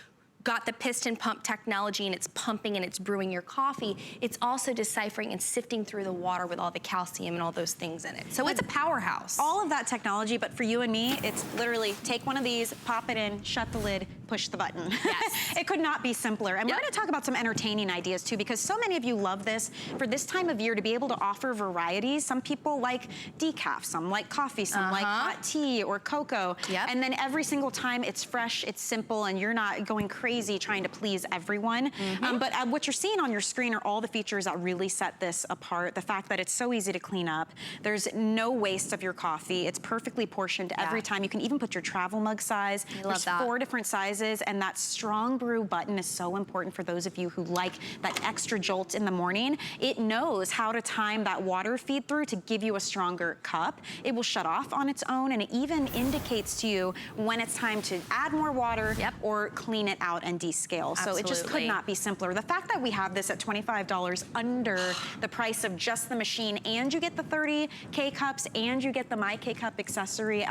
got the piston pump technology and it's pumping and it's brewing your coffee, it's also deciphering and sifting through the water with all the calcium and all those things in it. So it's a powerhouse. All of that technology, but for you and me, it's literally take one of these, pop it in, shut the lid, push the button. Yes. It could not be simpler. And we're gonna talk about some entertaining ideas too, because so many of you love this. For this time of year, to be able to offer varieties, some people like decaf, some like coffee, some like hot tea or cocoa. And then every single time it's fresh, it's simple, and you're not going crazy trying to please everyone. But what you're seeing on your screen are all the features that really set this apart. The fact that it's so easy to clean up. There's no waste of your coffee. It's perfectly portioned every time. You can even put your travel mug size. There's 4 different sizes, and that strong brew button is so important for those of you who like that extra jolt in the morning. It knows how to time that water feed through to give you a stronger cup. It will shut off on its own, and it even indicates to you when it's time to add more water or clean it out and descale. So it just could not be simpler. The fact that we have this at $25 under the price of just the machine, and you get the 30 K-Cups, and you get the My K-Cup accessory,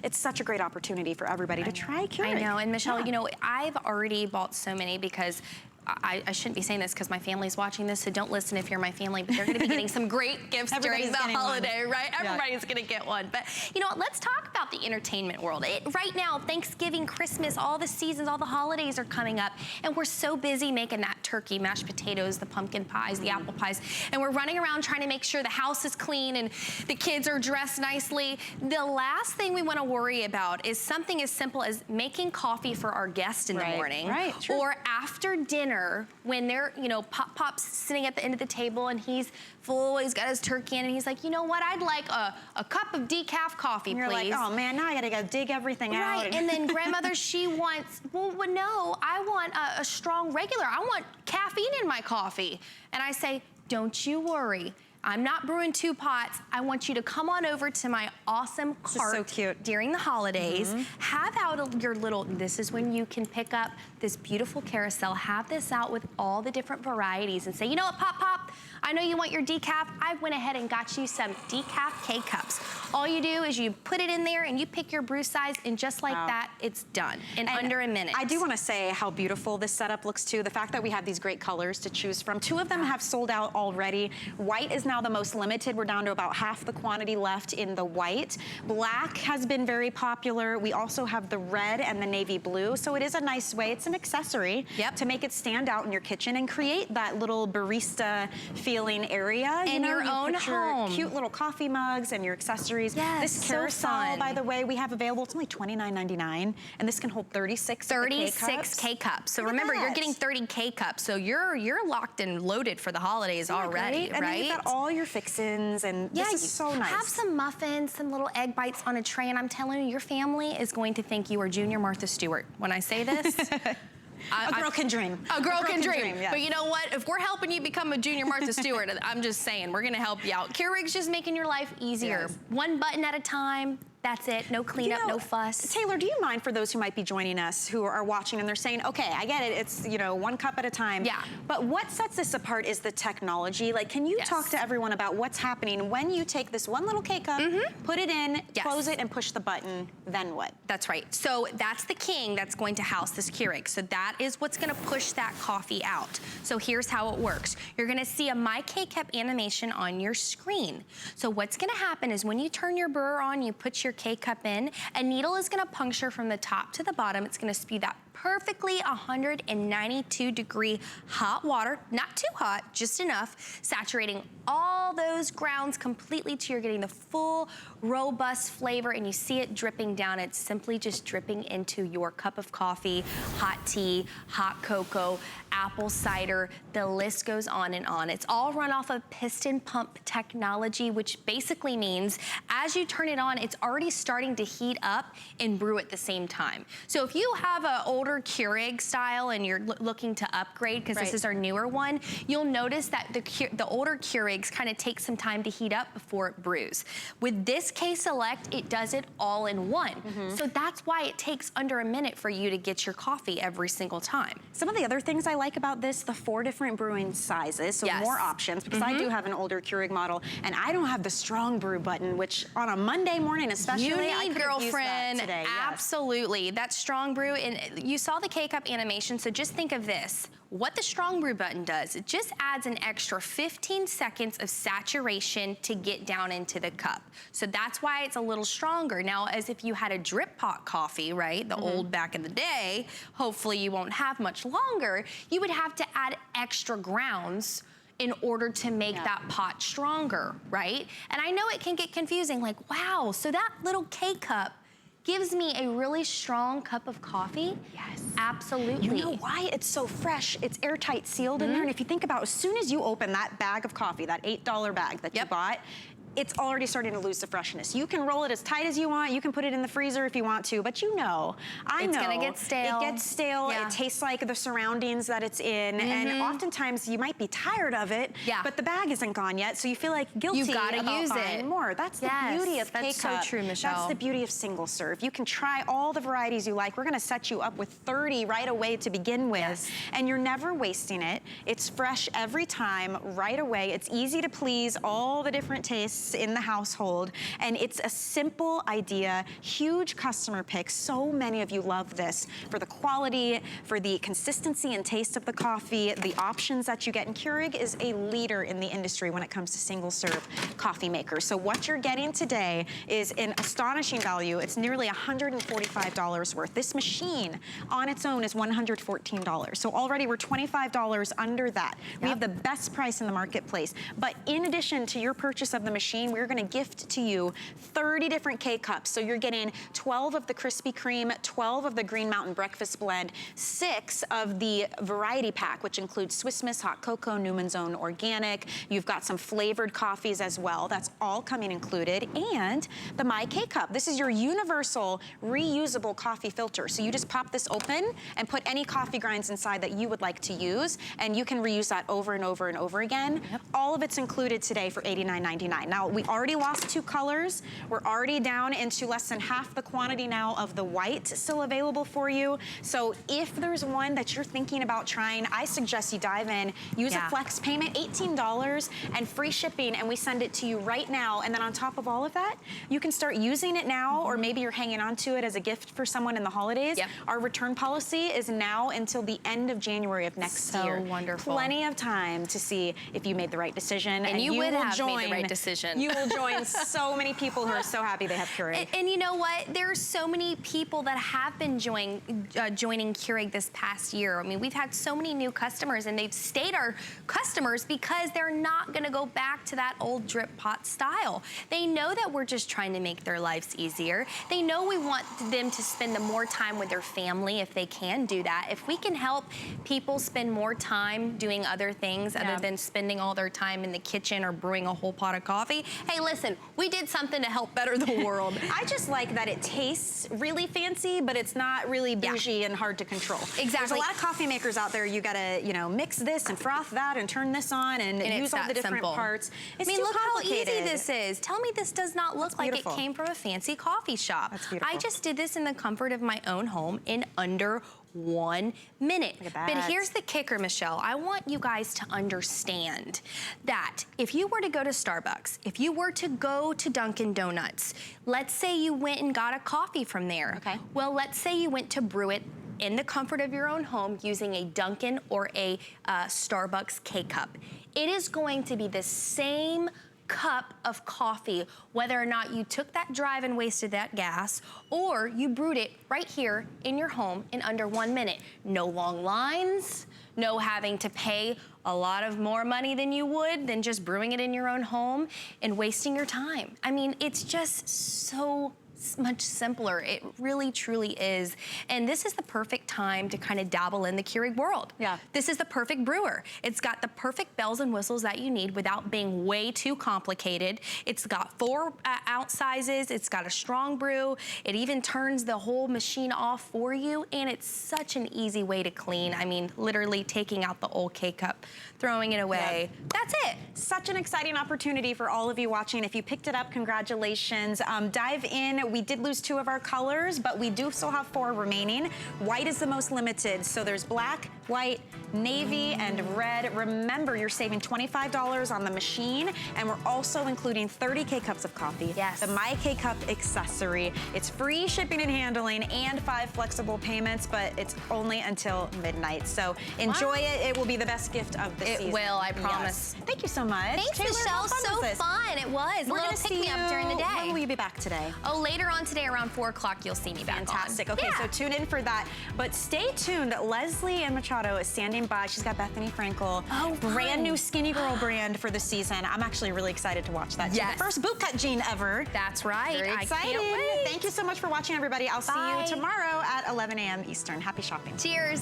it's such a great opportunity for everybody to try Keurig. I know, and Michelle, you know, I've already bought so many because I shouldn't be saying this because my family's watching this, so don't listen if you're my family, but they're gonna be getting some great gifts during the holiday, right? Everybody's gonna get one. But you know what, let's talk about the entertainment world. Right now, Thanksgiving, Christmas, all the seasons, all the holidays are coming up, and we're so busy making that turkey, mashed potatoes, the pumpkin pies, the apple pies, and we're running around trying to make sure the house is clean and the kids are dressed nicely. The last thing we wanna worry about is something as simple as making coffee for our guests in the morning. Or after dinner, when they're, you know, Pop's sitting at the end of the table and he's full, he's got his turkey in, and he's like, you know what, I'd like a cup of decaf coffee, and you're please. like, oh man, now I gotta go dig everything out. Right, and then grandmother, she wants, well, no, I want a strong regular. I want caffeine in my coffee. And I say, don't you worry. I'm not brewing 2 pots. I want you to come on over to my awesome cart during the holidays. Have out your little, this is when you can pick up this beautiful carousel, have this out with all the different varieties and say, you know what, Pop, I know you want your decaf. I went ahead and got you some decaf K-Cups. All you do is you put it in there and you pick your brew size, and just like that, it's done in under a minute. I do want to say how beautiful this setup looks too. The fact that we have these great colors to choose from. 2 of them have sold out already. White is now the most limited. We're down to about half the quantity left in the white. Black has been very popular. We also have the red and the navy blue. So it is a nice way. It's an accessory to make it stand out in your kitchen and create that little barista feeling area. In your own home. Cute little coffee mugs and your accessories. Yes, this carousel, by the way, we have available. It's only $29.99, and this can hold 36 K-Cups. So remember, you're getting 30 K-Cups. So you're locked and loaded for the holidays already, right? And then you've got all all your fixins, and this is so nice. Have some muffins, some little egg bites on a tray, and I'm telling you, your family is going to think you are Junior Martha Stewart when I say this. A girl can dream. A girl can dream. Yes. But you know what? If we're helping you become a Junior Martha Stewart, I'm just saying, we're gonna help you out. Keurig's just making your life easier. Yes. One button at a time. That's it. No cleanup, no fuss. Taylor, do you mind, for those who might be joining us who are watching and they're saying, okay, I get it, it's, you know, 1 cup at a time. Yeah. But what sets this apart is the technology. Like, can you talk to everyone about what's happening when you take this one little K-cup, put it in, close it, and push the button, then what? That's right. So that's the king that's going to house this Keurig. So that is what's gonna push that coffee out. So here's how it works. You're gonna see a My K-Cup animation on your screen. So what's gonna happen is when you turn your brewer on, you put your K-Cup in, a needle is gonna puncture from the top to the bottom. It's gonna spew that perfectly 192-degree hot water, not too hot, just enough, saturating all those grounds completely till you're getting the full, robust flavor, and you see it dripping down. It's simply just dripping into your cup of coffee, hot tea, hot cocoa, apple cider, the list goes on and on. It's all run off of piston pump technology, which basically means as you turn it on, it's already starting to heat up and brew at the same time. So if you have an older Keurig style and you're looking to upgrade, because this is our newer one, you'll notice that the older Keurigs kind of take some time to heat up before it brews. With this K-Select, it does it all in one. So that's why it takes under a minute for you to get your coffee every single time. Some of the other things I like about this, the 4 different brewing sizes, so more options, because I do have an older Keurig model, and I don't have the strong brew button, which on a Monday morning especially, You I need, could have used that girlfriend, today. absolutely. That strong brew, and you saw the K-Cup animation, so just think of this. What the strong brew button does, it just adds an extra 15 seconds of saturation to get down into the cup. So that's why it's a little stronger. Now, as if you had a drip pot coffee, right, the old back in the day, hopefully you won't have much longer, you would have to add extra grounds in order to make that pot stronger, right? And I know it can get confusing, like, wow, so that little K-Cup gives me a really strong cup of coffee? Yes. Absolutely. You know why? It's so fresh. It's airtight sealed in there. And if you think about, as soon as you open that bag of coffee, that $8 bag that you bought, it's already starting to lose the freshness. You can roll it as tight as you want. You can put it in the freezer if you want to, but you know, it's gonna get stale. It gets stale. It tastes like the surroundings that it's in. And oftentimes you might be tired of it, but the bag isn't gone yet, so you feel like guilty You've gotta about use buying it. more. That's the beauty of K-Cup. That's so true, Michelle. That's the beauty of single serve. You can try all the varieties you like. We're gonna set you up with 30 right away to begin with, and you're never wasting it. It's fresh every time, right away. It's easy to please all the different tastes in the household. And it's a simple idea, huge customer pick. So many of you love this for the quality, for the consistency and taste of the coffee, the options that you get. And Keurig is a leader in the industry when it comes to single serve coffee makers. So what you're getting today is an astonishing value. It's nearly $145 worth. This machine on its own is $114. So already we're $25 under that. We have the best price in the marketplace. But in addition to your purchase of the machine, we're gonna gift to you 30 different K-Cups. So you're getting 12 of the Krispy Kreme, 12 of the Green Mountain Breakfast Blend, 6 of the variety pack, which includes Swiss Miss Hot Cocoa, Newman's Own Organic. You've got some flavored coffees as well. That's all coming included. And the My K-Cup. This is your universal reusable coffee filter. So you just pop this open and put any coffee grinds inside that you would like to use, and you can reuse that over and over and over again. All of it's included today for $89.99. Now, we already lost 2 colors. We're already down into less than half the quantity now of the white still available for you. So if there's one that you're thinking about trying, I suggest you dive in, use a flex payment, $18 and free shipping, and we send it to you right now. And then on top of all of that, you can start using it now, or maybe you're hanging on to it as a gift for someone in the holidays. Our return policy is now until the end of January of next year. So wonderful. Plenty of time to see if you made the right decision. And you would will have join made the right decision. revolution. You will join so many people who are so happy they have Keurig. And you know what? There are so many people that have been joining Keurig this past year. I mean, we've had so many new customers, and they've stayed our customers because they're not gonna go back to that old drip pot style. They know that we're just trying to make their lives easier. They know we want them to spend more time with their family if they can do that. If we can help people spend more time doing other things other than spending all their time in the kitchen or brewing a whole pot of coffee, hey, listen, we did something to help better the world. I just like that it tastes really fancy, but it's not really bougie and hard to control. Exactly. There's a lot of coffee makers out there. You gotta, you know, mix this and froth that and turn this on and use all the different parts. It's I mean, too look how complicated. easy this is. Tell me this does not look like it came from a fancy coffee shop. That's beautiful. I just did this in the comfort of my own home in under 1 minute. Look at that. But here's the kicker, Michelle. I want you guys to understand that if you were to go to Starbucks, if you were to go to Dunkin' Donuts, let's say you went and got a coffee from there. Okay. Well, let's say you went to brew it in the comfort of your own home using a Dunkin' or a Starbucks K-Cup. It is going to be the same cup of coffee, whether or not you took that drive and wasted that gas, or you brewed it right here in your home in under 1 minute. No long lines, no having to pay a lot of more money than you would than just brewing it in your own home and wasting your time. I mean, it's just so much simpler. It really, truly is. And this is the perfect time to kind of dabble in the Keurig world. Yeah. This is the perfect brewer. It's got the perfect bells and whistles that you need without being way too complicated. It's got 4 ounce sizes. It's got a strong brew. It even turns the whole machine off for you. And it's such an easy way to clean. I mean, literally taking out the old K-Cup, throwing it away. Yeah. That's it. Such an exciting opportunity for all of you watching. If you picked it up, congratulations. Dive in. We did lose 2 of our colors, but we do still have 4 remaining. White is the most limited. So there's black, white, navy, and red. Remember, you're saving $25 on the machine, and we're also including 30 K-Cups of coffee. Yes. The My K-Cup accessory. It's free shipping and handling and 5 flexible payments, but it's only until midnight. So enjoy it. It will be the best gift of the season. It will, I promise. Yes. Thank you so much. Thanks, Taylor, Michelle. how fun was So this? fun. It was. We're a gonna little see pick-me-up during the day. When will you be back today? Oh, later on today around 4 o'clock, you'll see me back on. Fantastic. Okay, Yeah. so tune in for that. But stay tuned. Leslie Ann Machado is standing by. She's got Bethany Frankel. Oh, brand new Skinny Girl brand for the season. I'm actually really excited to watch that. Yes. The first bootcut jean ever. That's right. Very I exciting. can't wait. Thank you so much for watching, everybody. I'll see Bye. you tomorrow at 11 a.m. Eastern. Happy shopping. Cheers.